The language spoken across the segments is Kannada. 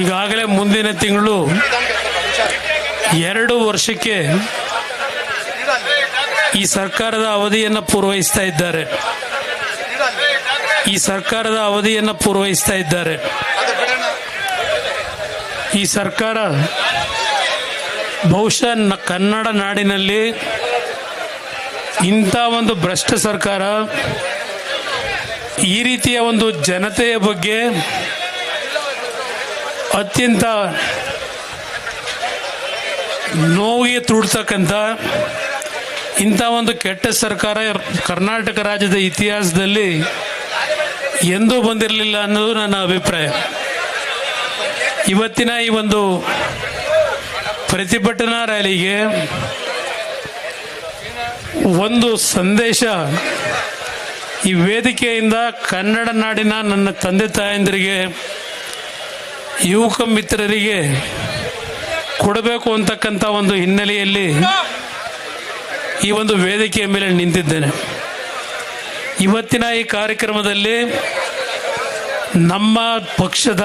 ಈಗಾಗಲೇ ಮುಂದಿನ ತಿಂಗಳು 2 ವರ್ಷಕ್ಕೆ ಈ ಸರ್ಕಾರದ ಅವಧಿಯನ್ನು ಪೂರ್ವಹಿಸ್ತಾ ಇದ್ದಾರೆ. ಈ ಸರ್ಕಾರ ಬಹುಶಃ ಕನ್ನಡ ನಾಡಿನಲ್ಲಿ ಇಂಥ ಒಂದು ಭ್ರಷ್ಟ ಸರ್ಕಾರ, ಈ ರೀತಿಯ ಒಂದು ಜನತೆಯ ಬಗ್ಗೆ ಅತ್ಯಂತ ನೋವಿಗೆ ತುಡ್ತಕ್ಕಂಥ ಇಂಥ ಒಂದು ಕೆಟ್ಟ ಸರ್ಕಾರ ಕರ್ನಾಟಕ ರಾಜ್ಯದ ಇತಿಹಾಸದಲ್ಲಿ ಎಂದೂ ಬಂದಿರಲಿಲ್ಲ ಅನ್ನೋದು ನನ್ನ ಅಭಿಪ್ರಾಯ. ಇವತ್ತಿನ ಈ ಒಂದು ಪ್ರತಿಭಟನಾ ರ್ಯಾಲಿಗೆ ಒಂದು ಸಂದೇಶ ಈ ವೇದಿಕೆಯಿಂದ ಕನ್ನಡ ನಾಡಿನ ನನ್ನ ತಂದೆ ತಾಯಂದಿರಿಗೆ, ಯುವಕ ಮಿತ್ರರಿಗೆ ಕೊಡಬೇಕು ಅಂತಕ್ಕಂಥ ಒಂದು ಹಿನ್ನೆಲೆಯಲ್ಲಿ ಈ ಒಂದು ವೇದಿಕೆಯ ಮೇಲೆ ನಿಂತಿದ್ದೇನೆ. ಇವತ್ತಿನ ಈ ಕಾರ್ಯಕ್ರಮದಲ್ಲಿ ನಮ್ಮ ಪಕ್ಷದ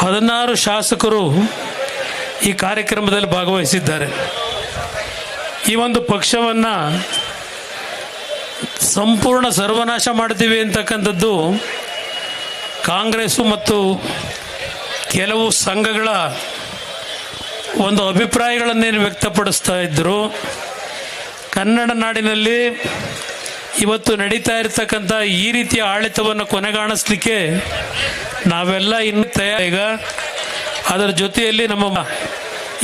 16 ಶಾಸಕರು ಈ ಕಾರ್ಯಕ್ರಮದಲ್ಲಿ ಭಾಗವಹಿಸಿದ್ದಾರೆ. ಈ ಒಂದು ಪಕ್ಷವನ್ನು ಸಂಪೂರ್ಣ ಸರ್ವನಾಶ ಮಾಡ್ತೀವಿ ಅಂತಕ್ಕಂಥದ್ದು ಕಾಂಗ್ರೆಸ್ಸು ಮತ್ತು ಕೆಲವು ಸಂಘಗಳ ಒಂದು ಅಭಿಪ್ರಾಯಗಳನ್ನೇನು ವ್ಯಕ್ತಪಡಿಸ್ತಾ ಇದ್ದರು. ಕನ್ನಡ ನಾಡಿನಲ್ಲಿ ಇವತ್ತು ನಡೀತಾ ಇರತಕ್ಕಂಥ ಈ ರೀತಿಯ ಆಡಳಿತವನ್ನು ಕೊನೆಗಾಣಿಸ್ಲಿಕ್ಕೆ ನಾವೆಲ್ಲ ಇನ್ನೂ ಈಗ ಅದರ ಜೊತೆಯಲ್ಲಿ ನಮ್ಮ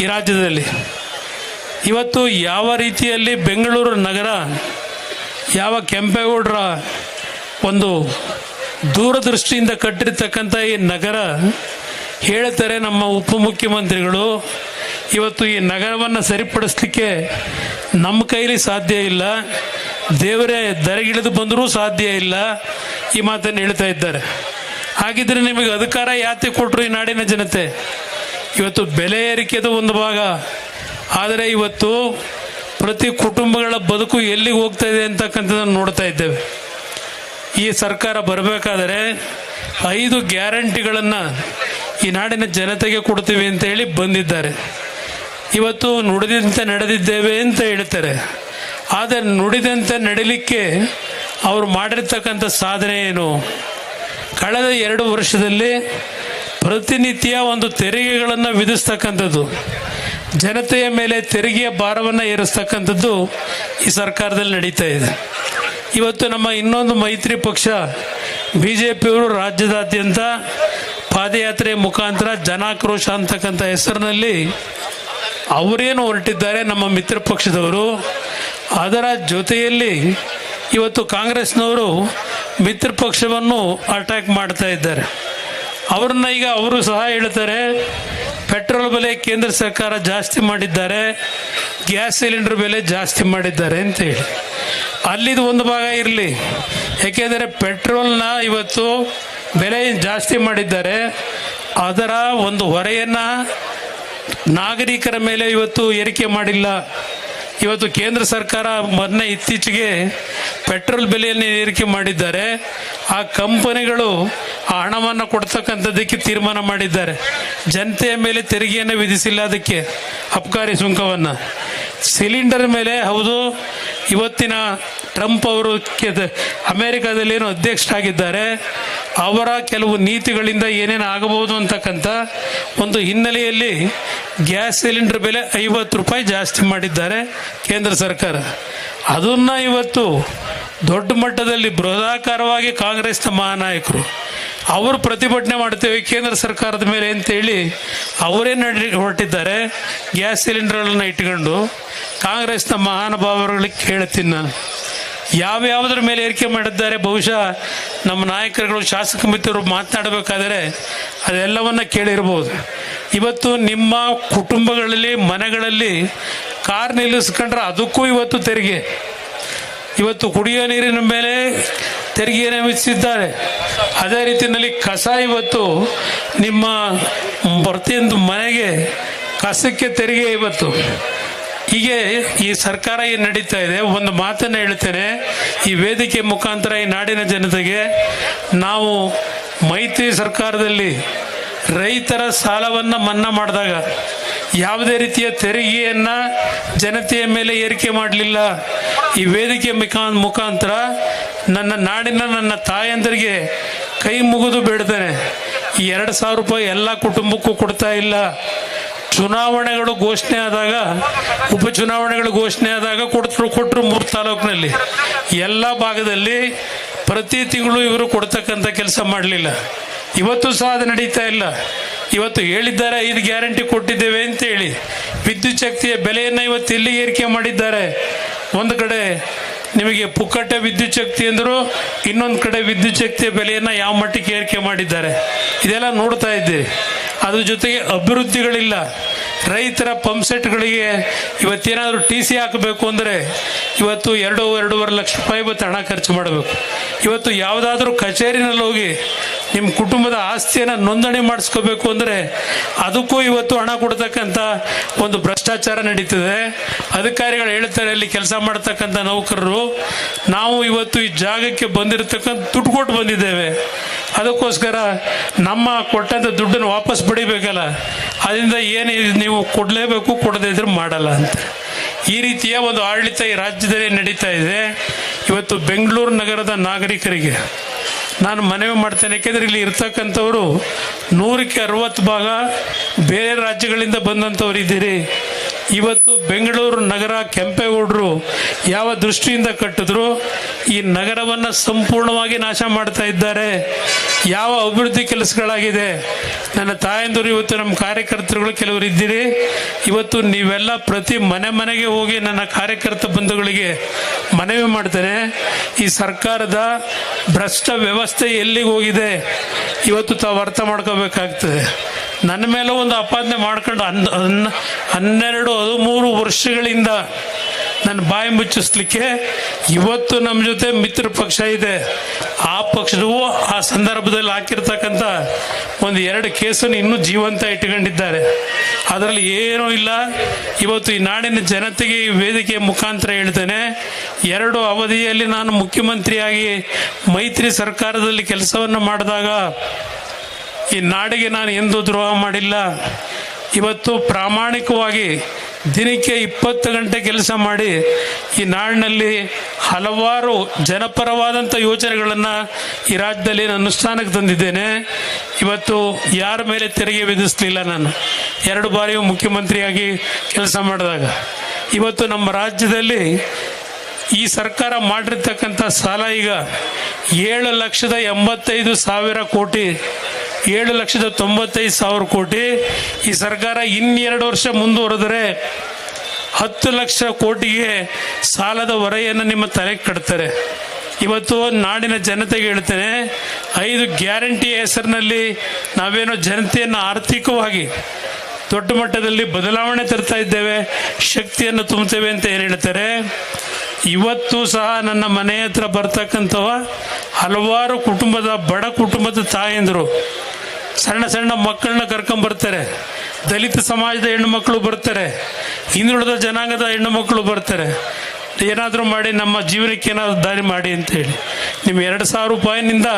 ಈ ರಾಜ್ಯದಲ್ಲಿ ಇವತ್ತು ಯಾವ ರೀತಿಯಲ್ಲಿ ಬೆಂಗಳೂರು ನಗರ, ಯಾವ ಕೆಂಪೇಗೌಡರ ಒಂದು ದೂರದೃಷ್ಟಿಯಿಂದ ಕಟ್ಟಿರ್ತಕ್ಕಂಥ ಈ ನಗರ ಹೇಳ್ತಾರೆ ನಮ್ಮ ಉಪಮುಖ್ಯಮಂತ್ರಿಗಳು, ಇವತ್ತು ಈ ನಗರವನ್ನು ಸರಿಪಡಿಸಲಿಕ್ಕೆ ನಮ್ಮ ಕೈಲಿ ಸಾಧ್ಯ ಇಲ್ಲ, ದೇವರೇ ದರೆಗಿಳಿದು ಬಂದರೂ ಸಾಧ್ಯ ಇಲ್ಲ, ಈ ಮಾತನ್ನು ಹೇಳ್ತಾ ಇದ್ದಾರೆ. ಹಾಗಿದ್ರೆ ನಿಮಗೆ ಅಧಿಕಾರ ಯಾತೆ ಕೊಟ್ಟರು ಈ ನಾಡಿನ ಜನತೆ? ಇವತ್ತು ಬೆಲೆ ಏರಿಕೆದು ಒಂದು ಭಾಗ, ಆದರೆ ಇವತ್ತು ಪ್ರತಿ ಕುಟುಂಬಗಳ ಬದುಕು ಎಲ್ಲಿಗೆ ಹೋಗ್ತಾ ಇದೆ ಅಂತಕ್ಕಂಥದ್ದನ್ನು ನೋಡ್ತಾ ಇದ್ದೇವೆ. ಈ ಸರ್ಕಾರ ಬರಬೇಕಾದರೆ 5 ಗ್ಯಾರಂಟಿಗಳನ್ನು ಈ ನಾಡಿನ ಜನತೆಗೆ ಕೊಡ್ತೀವಿ ಅಂತ ಹೇಳಿ ಬಂದಿದ್ದಾರೆ. ಇವತ್ತು ನುಡಿದಂತೆ ನಡೆದಿದ್ದೇವೆ ಅಂತ ಹೇಳ್ತಾರೆ, ಆದರೆ ನುಡಿದಂತೆ ನಡಿಲಿಕ್ಕೆ ಅವರು ಮಾಡಿರ್ತಕ್ಕಂಥ ಸಾಧನೆ ಏನು? ಕಳೆದ 2 ವರ್ಷದಲ್ಲಿ ಪ್ರತಿನಿತ್ಯ ಒಂದು ತೆರಿಗೆಗಳನ್ನು ವಿಧಿಸ್ತಕ್ಕಂಥದ್ದು, ಜನತೆಯ ಮೇಲೆ ತೆರಿಗೆಯ ಭಾರವನ್ನು ಏರಿಸ್ತಕ್ಕಂಥದ್ದು ಈ ಸರ್ಕಾರದಲ್ಲಿ ನಡೀತಾ ಇದೆ. ಇವತ್ತು ನಮ್ಮ ಇನ್ನೊಂದು ಮೈತ್ರಿ ಪಕ್ಷ BJPಯವರು ರಾಜ್ಯದಾದ್ಯಂತ ಪಾದಯಾತ್ರೆ ಮುಖಾಂತರ ಜನಾಕ್ರೋಶ ಅಂತಕ್ಕಂಥ ಹೆಸರಿನಲ್ಲಿ ಅವರೇನು ಹೊರಟಿದ್ದಾರೆ ನಮ್ಮ ಮಿತ್ರ ಪಕ್ಷದವರು, ಅದರ ಜೊತೆಯಲ್ಲಿ ಇವತ್ತು ಕಾಂಗ್ರೆಸ್ನವರು ಮಿತ್ರ ಪಕ್ಷವನ್ನು ಅಟ್ಯಾಕ್ ಮಾಡ್ತಾ ಇದ್ದಾರೆ. ಅವ್ರನ್ನ ಈಗ ಅವರು ಸಹ ಹೇಳ್ತಾರೆ ಪೆಟ್ರೋಲ್ ಬೆಲೆ ಕೇಂದ್ರ ಸರ್ಕಾರ ಜಾಸ್ತಿ ಮಾಡಿದ್ದಾರೆ, ಗ್ಯಾಸ್ ಸಿಲಿಂಡರ್ ಬೆಲೆ ಜಾಸ್ತಿ ಮಾಡಿದ್ದಾರೆ ಅಂತ ಹೇಳಿ. ಅಲ್ಲಿದು ಒಂದು ಭಾಗ ಇರಲಿ, ಯಾಕೆಂದರೆ ಪೆಟ್ರೋಲ್ನ ಇವತ್ತು ಬೆಲೆ ಜಾಸ್ತಿ ಮಾಡಿದ್ದಾರೆ, ಅದರ ಒಂದು ಹೊರೆಯನ್ನು ನಾಗರಿಕರ ಮೇಲೆ ಇವತ್ತು ಏರಿಕೆ ಮಾಡಿಲ್ಲ. ಇವತ್ತು ಕೇಂದ್ರ ಸರ್ಕಾರ ಮೊನ್ನೆ ಇತ್ತೀಚೆಗೆ ಪೆಟ್ರೋಲ್ ಬೆಲೆಯನ್ನು ಏರಿಕೆ ಮಾಡಿದ್ದಾರೆ. ಆ ಕಂಪನಿಗಳು ಆ ಹಣವನ್ನು ಕೊಡ್ತಕ್ಕಂಥದ್ದಕ್ಕೆ ತೀರ್ಮಾನ ಮಾಡಿದ್ದಾರೆ. ಜನತೆಯ ಮೇಲೆ ತೆರಿಗೆಯನ್ನು ವಿಧಿಸಿಲ್ಲ, ಅದಕ್ಕೆ ಅಬಕಾರಿ ಸುಂಕವನ್ನು. ಸಿಲಿಂಡರ್ ಮೇಲೆ ಹೌದು, ಇವತ್ತಿನ ಟ್ರಂಪ್ ಅವರು ಅಮೆರಿಕಾದಲ್ಲಿ ಏನು ಅಧ್ಯಕ್ಷರಾಗಿದ್ದಾರೆ, ಅವರ ಕೆಲವು ನೀತಿಗಳಿಂದ ಏನೇನು ಆಗಬಹುದು ಅಂತಕ್ಕಂಥ ಒಂದು ಹಿನ್ನೆಲೆಯಲ್ಲಿ ಗ್ಯಾಸ್ ಸಿಲಿಂಡರ್ ಬೆಲೆ 50 ರೂಪಾಯಿ ಜಾಸ್ತಿ ಮಾಡಿದ್ದಾರೆ ಕೇಂದ್ರ ಸರ್ಕಾರ. ಅದನ್ನು ಇವತ್ತು ದೊಡ್ಡ ಮಟ್ಟದಲ್ಲಿ ಬೃಹದಾಕಾರವಾಗಿ ಕಾಂಗ್ರೆಸ್ನ ಮಹಾನಾಯಕರು ಅವರು ಪ್ರತಿಭಟನೆ ಮಾಡ್ತೇವೆ ಕೇಂದ್ರ ಸರ್ಕಾರದ ಮೇಲೆ ಅಂತೇಳಿ ಅವರೇ ಹೊರಟಿದ್ದಾರೆ. ಗ್ಯಾಸ್ ಸಿಲಿಂಡರ್ಗಳನ್ನು ಇಟ್ಕೊಂಡು ಕಾಂಗ್ರೆಸ್ನ ಮಹಾನುಭಾವರುಗಳಿಗೆ ಹೇಳ್ತೀನಿ ನಾನು, ಯಾವ್ಯಾವುದ್ರ ಮೇಲೆ ಏರಿಕೆ ಮಾಡಿದ್ದಾರೆ. ಬಹುಶಃ ನಮ್ಮ ನಾಯಕರುಗಳು, ಶಾಸಕ ಮಿತ್ರರು ಮಾತನಾಡಬೇಕಾದರೆ ಅದೆಲ್ಲವನ್ನ ಕೇಳಿರ್ಬೋದು. ಇವತ್ತು ನಿಮ್ಮ ಕುಟುಂಬಗಳಲ್ಲಿ, ಮನೆಗಳಲ್ಲಿ ಕಾರ್ ನಿಲ್ಲಿಸ್ಕೊಂಡ್ರೆ ಅದಕ್ಕೂ ಇವತ್ತು ತೆರಿಗೆ, ಇವತ್ತು ಕುಡಿಯೋ ನೀರಿನ ಮೇಲೆ ತೆರಿಗೆಯನ್ನು ವಿಧಿಸಿದ್ದಾರೆ. ಅದೇ ರೀತಿಯಲ್ಲಿ ಕಸ, ಇವತ್ತು ನಿಮ್ಮ ಪ್ರತಿಯೊಂದು ಮನೆಗೆ ಕಸಕ್ಕೆ ತೆರಿಗೆ ಇವತ್ತು. ಹೀಗೆ ಈ ಸರ್ಕಾರ ಏನು ನಡೀತಾ ಇದೆ. ಒಂದು ಮಾತನ್ನು ಹೇಳ್ತೇನೆ ಈ ವೇದಿಕೆ ಮುಖಾಂತರ ಈ ನಾಡಿನ ಜನತೆಗೆ, ನಾವು ಮೈತ್ರಿ ಸರ್ಕಾರದಲ್ಲಿ ರೈತರ ಸಾಲವನ್ನು ಮನ್ನಾ ಮಾಡಿದಾಗ ಯಾವುದೇ ರೀತಿಯ ತೆರಿಗೆಯನ್ನು ಜನತೆಯ ಮೇಲೆ ಏರಿಕೆ ಮಾಡಲಿಲ್ಲ. ಈ ವೇದಿಕೆ ಮುಖಾಂತರ ನನ್ನ ನಾಡಿನ ನನ್ನ ತಾಯಂದರಿಗೆ ಕೈ ಮುಗಿದು ಬೇಡ್ತೇನೆ, ಈ 2,000 ರೂಪಾಯಿ ಎಲ್ಲ ಕುಟುಂಬಕ್ಕೂ ಕೊಡ್ತಾ ಇಲ್ಲ. ಚುನಾವಣೆಗಳು ಘೋಷಣೆ ಆದಾಗ, ಉಪಚುನಾವಣೆಗಳು ಘೋಷಣೆ ಆದಾಗ ಕೊಟ್ಟರು 3 ತಾಲೂಕಿನಲ್ಲಿ. ಎಲ್ಲ ಭಾಗದಲ್ಲಿ ಪ್ರತಿ ತಿಂಗಳು ಇವರು ಕೊಡ್ತಕ್ಕಂಥ ಕೆಲಸ ಮಾಡಲಿಲ್ಲ. ಇವತ್ತು ಸಹ ಅದು ನಡೀತಾ ಇಲ್ಲ. ಇವತ್ತು ಹೇಳಿದ್ದಾರೆ 5 ಗ್ಯಾರಂಟಿ ಕೊಟ್ಟಿದ್ದೇವೆ ಅಂತೇಳಿ. ವಿದ್ಯುತ್ ಶಕ್ತಿಯ ಬೆಲೆಯನ್ನು ಇವತ್ತು ಎಲ್ಲಿ ಏರಿಕೆ ಮಾಡಿದ್ದಾರೆ? ಒಂದು ಕಡೆ ನಿಮಗೆ ಪುಕ್ಕಟ್ಟೆ ವಿದ್ಯುತ್ ಶಕ್ತಿ ಅಂದರು, ಇನ್ನೊಂದು ಕಡೆ ವಿದ್ಯುತ್ ಶಕ್ತಿಯ ಬೆಲೆಯನ್ನು ಯಾವ ಮಟ್ಟಿಗೆ ಏರಿಕೆ ಮಾಡಿದ್ದಾರೆ. ಇದೆಲ್ಲ ನೋಡ್ತಾ ಇದ್ದೀರಿ. ಅದ್ರ ಜೊತೆಗೆ ಅಭಿವೃದ್ಧಿಗಳಿಲ್ಲ. ರೈತರ ಪಂಪ್ಸೆಟ್ಗಳಿಗೆ ಇವತ್ತೇನಾದರೂ TC ಹಾಕಬೇಕು ಅಂದರೆ ಇವತ್ತು 2-2.5 ಲಕ್ಷ ರೂಪಾಯಿ ಇವತ್ತು ಹಣ ಖರ್ಚು ಮಾಡಬೇಕು. ಇವತ್ತು ಯಾವುದಾದ್ರೂ ಕಚೇರಿನಲ್ಲಿ ಹೋಗಿ ನಿಮ್ಮ ಕುಟುಂಬದ ಆಸ್ತಿಯನ್ನು ನೋಂದಣಿ ಮಾಡಿಸ್ಕೋಬೇಕು ಅಂದರೆ ಅದಕ್ಕೂ ಇವತ್ತು ಹಣ ಕೊಡ್ತಕ್ಕಂಥ ಒಂದು ಭ್ರಷ್ಟಾಚಾರ ನಡೀತದೆ. ಅಧಿಕಾರಿಗಳು ಹೇಳ್ತಾರೆ, ಅಲ್ಲಿ ಕೆಲಸ ಮಾಡ್ತಕ್ಕಂಥ ನೌಕರರು, ನಾವು ಇವತ್ತು ಈ ಜಾಗಕ್ಕೆ ಬಂದಿರತಕ್ಕಂಥ ದುಡ್ಡು ಕೊಟ್ಟು ಬಂದಿದ್ದೇವೆ, ಅದಕ್ಕೋಸ್ಕರ ನಮ್ಮ ಕೊಟ್ಟಂಥ ದುಡ್ಡನ್ನು ವಾಪಸ್ ಪಡಿಬೇಕಲ್ಲ, ಅದರಿಂದ ಏನು ನೀವು ಕೊಡಲೇಬೇಕು, ಕೊಡದೇ ಇದ್ರೆ ಮಾಡಲ್ಲ ಅಂತ. ಈ ರೀತಿಯ ಒಂದು ಆಡಳಿತ ಈ ರಾಜ್ಯದಲ್ಲಿ ನಡೀತಾ ಇದೆ. ಇವತ್ತು ಬೆಂಗಳೂರು ನಗರದ ನಾಗರಿಕರಿಗೆ ನಾನು ಮನವಿ ಮಾಡ್ತೇನೆ. ಯಾಕೆಂದರೆ ಇಲ್ಲಿ ಇರ್ತಕ್ಕಂಥವರು 100ಕ್ಕೆ 60 ಭಾಗ ಬೇರೆ ರಾಜ್ಯಗಳಿಂದ ಬಂದಂಥವ್ರು ಇದ್ದೀರಿ. ಇವತ್ತು ಬೆಂಗಳೂರು ನಗರ ಕೆಂಪೇಗೌಡರು ಯಾವ ದೃಷ್ಟಿಯಿಂದ ಕಟ್ಟಿದ್ರು, ಈ ನಗರವನ್ನು ಸಂಪೂರ್ಣವಾಗಿ ನಾಶ ಮಾಡ್ತಾ ಇದ್ದಾರೆ. ಯಾವ ಅಭಿವೃದ್ಧಿ ಕೆಲಸಗಳಾಗಿದೆ. ನನ್ನ ತಾಯಂದಿರು, ಇವತ್ತು ನಮ್ಮ ಕಾರ್ಯಕರ್ತರುಗಳು ಕೆಲವರು ಇದ್ದೀರಿ. ಇವತ್ತು ನೀವೆಲ್ಲ ಪ್ರತಿ ಮನೆಗೆ ಹೋಗಿ ನನ್ನ ಕಾರ್ಯಕರ್ತ ಬಂಧುಗಳಿಗೆ ಮನವಿ ಮಾಡ್ತೇನೆ, ಈ ಸರ್ಕಾರದ ಭ್ರಷ್ಟ ವ್ಯವಸ್ಥೆ ಎಲ್ಲಿಗೆ ಹೋಗಿದೆ ಇವತ್ತು ತಾವು ಅರ್ಥ ಮಾಡ್ಕೋಬೇಕಾಗ್ತದೆ. ನನ್ನ ಮೇಲೆ ಒಂದು ಆಪಾದನೆ ಮಾಡ್ಕೊಂಡು 12-13 ವರ್ಷಗಳಿಂದ ನನ್ನ ಬಾಯಿ ಮುಚ್ಚಿಸ್ಲಿಕ್ಕೆ ಇವತ್ತು ನಮ್ಮ ಜೊತೆ ಮಿತ್ರ ಪಕ್ಷ ಇದೆ. ಆ ಪಕ್ಷವು ಆ ಸಂದರ್ಭದಲ್ಲಿ ಹಾಕಿರ್ತಕ್ಕಂಥ 1-2 ಕೇಸನ್ನು ಇನ್ನೂ ಜೀವಂತ ಇಟ್ಕೊಂಡಿದ್ದಾರೆ. ಅದರಲ್ಲಿ ಏನೂ ಇಲ್ಲ. ಇವತ್ತು ಈ ನಾಡಿನ ಜನತೆಗೆ ಈ ವೇದಿಕೆ ಮುಖಾಂತರ ಹೇಳ್ತೇನೆ, 2 ಅವಧಿಯಲ್ಲಿ ನಾನು ಮುಖ್ಯಮಂತ್ರಿಯಾಗಿ ಮೈತ್ರಿ ಸರ್ಕಾರದಲ್ಲಿ ಕೆಲಸವನ್ನು ಮಾಡಿದಾಗ ಈ ನಾಡಿಗೆ ನಾನು ಎಂದೂ ದ್ರೋಹ ಮಾಡಿಲ್ಲ. ಇವತ್ತು ಪ್ರಾಮಾಣಿಕವಾಗಿ ದಿನಕ್ಕೆ 20 ಗಂಟೆ ಕೆಲಸ ಮಾಡಿ ಈ ನಾಡಿನಲ್ಲಿ ಹಲವಾರು ಜನಪರವಾದಂಥ ಯೋಜನೆಗಳನ್ನು ಈ ರಾಜ್ಯದಲ್ಲಿ ನಾನು ಅನುಷ್ಠಾನಕ್ಕೆ ತಂದಿದ್ದೇನೆ. ಇವತ್ತು ಯಾರ ಮೇಲೆ ತೆರಿಗೆ ವಿಧಿಸಲಿಲ್ಲ. ನಾನು 2 ಬಾರಿಯೂ ಮುಖ್ಯಮಂತ್ರಿಯಾಗಿ ಕೆಲಸ ಮಾಡಿದಾಗ ಇವತ್ತು ನಮ್ಮ ರಾಜ್ಯದಲ್ಲಿ ಈ ಸರ್ಕಾರ ಮಾಡಿರ್ತಕ್ಕಂಥ ಸಾಲ ಈಗ 7,85,000 ಕೋಟಿ, 7,95,000 ಕೋಟಿ. ಈ ಸರ್ಕಾರ 2 ವರ್ಷ ಮುಂದುವರೆದರೆ 10 ಲಕ್ಷ ಕೋಟಿಗೆ ಸಾಲದ ಹೊರೆಯನ್ನು ನಿಮ್ಮ ತಲೆಗೆ ಕಟ್ತಾರೆ. ಇವತ್ತು ನಾಡಿನ ಜನತೆಗೆ ಹೇಳ್ತೇನೆ, 5 ಗ್ಯಾರಂಟಿಯ ಹೆಸರಿನಲ್ಲಿ ನಾವೇನೋ ಜನತೆಯನ್ನು ಆರ್ಥಿಕವಾಗಿ ದೊಡ್ಡ ಮಟ್ಟದಲ್ಲಿ ಬದಲಾವಣೆ ತರ್ತಾ ಇದ್ದೇವೆ, ಶಕ್ತಿಯನ್ನು ತುಂಬುತ್ತೇವೆ ಅಂತ ಏನು ಹೇಳ್ತಾರೆ. ಇವತ್ತು ಸಹ ನನ್ನ ಮನೆ ಹತ್ರ ಬರ್ತಕ್ಕಂಥವ ಹಲವಾರು ಬಡ ಕುಟುಂಬದ ತಾಯಂದರು ಸಣ್ಣ ಮಕ್ಕಳನ್ನ ಕರ್ಕೊಂಬರ್ತಾರೆ. ದಲಿತ ಸಮಾಜದ ಹೆಣ್ಣು ಮಕ್ಕಳು ಬರ್ತಾರೆ, ಹಿಂದುಳಿದ ಜನಾಂಗದ ಹೆಣ್ಣು ಮಕ್ಕಳು ಬರ್ತಾರೆ. ಏನಾದರೂ ಮಾಡಿ ನಮ್ಮ ಜೀವನಕ್ಕೆ ಏನಾದರೂ ದಾರಿ ಮಾಡಿ ಅಂತೇಳಿ ನಿಮ್ಮ 2,000 ರೂಪಾಯಿನಿಂದ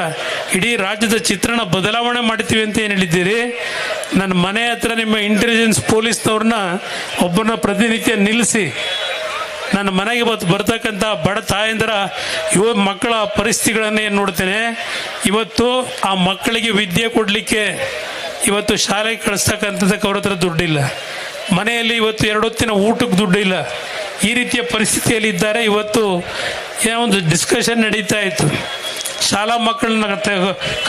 ಇಡೀ ರಾಜ್ಯದ ಚಿತ್ರಣ ಬದಲಾವಣೆ ಮಾಡ್ತೀವಿ ಅಂತ ಏನು ಹೇಳಿದ್ದೀರಿ. ನನ್ನ ಮನೆ ಹತ್ರ ನಿಮ್ಮ ಇಂಟೆಲಿಜೆನ್ಸ್ ಪೊಲೀಸ್ನವ್ರನ್ನ ಒಬ್ಬರನ್ನ ಪ್ರತಿನಿತ್ಯ ನಿಲ್ಲಿಸಿ ನನ್ನ ಮನೆಗೆ ಬರ್ತಕ್ಕಂಥ ಬಡ ತಾಯಂದಿರ ಮಕ್ಕಳ ಪರಿಸ್ಥಿತಿಗಳನ್ನು ಏನು ನೋಡ್ತೇನೆ. ಇವತ್ತು ಆ ಮಕ್ಕಳಿಗೆ ವಿದ್ಯೆ ಕೊಡಲಿಕ್ಕೆ ಇವತ್ತು ಶಾಲೆಗೆ ಕಳಿಸ್ತಕ್ಕಂಥದ್ದಕ್ಕೆ ಅವ್ರ ಹತ್ರ ದುಡ್ಡಿಲ್ಲ. ಮನೆಯಲ್ಲಿ ಇವತ್ತು 2 ಹೊತ್ತಿನ ಊಟಕ್ಕೆ ದುಡ್ಡಿಲ್ಲ. ಈ ರೀತಿಯ ಪರಿಸ್ಥಿತಿಯಲ್ಲಿ ಇದ್ದಾರೆ. ಇವತ್ತು ಏನೋ ಒಂದು ಡಿಸ್ಕಷನ್ ನಡೀತಾ ಇತ್ತು, ಶಾಲಾ ಮಕ್ಕಳನ್ನ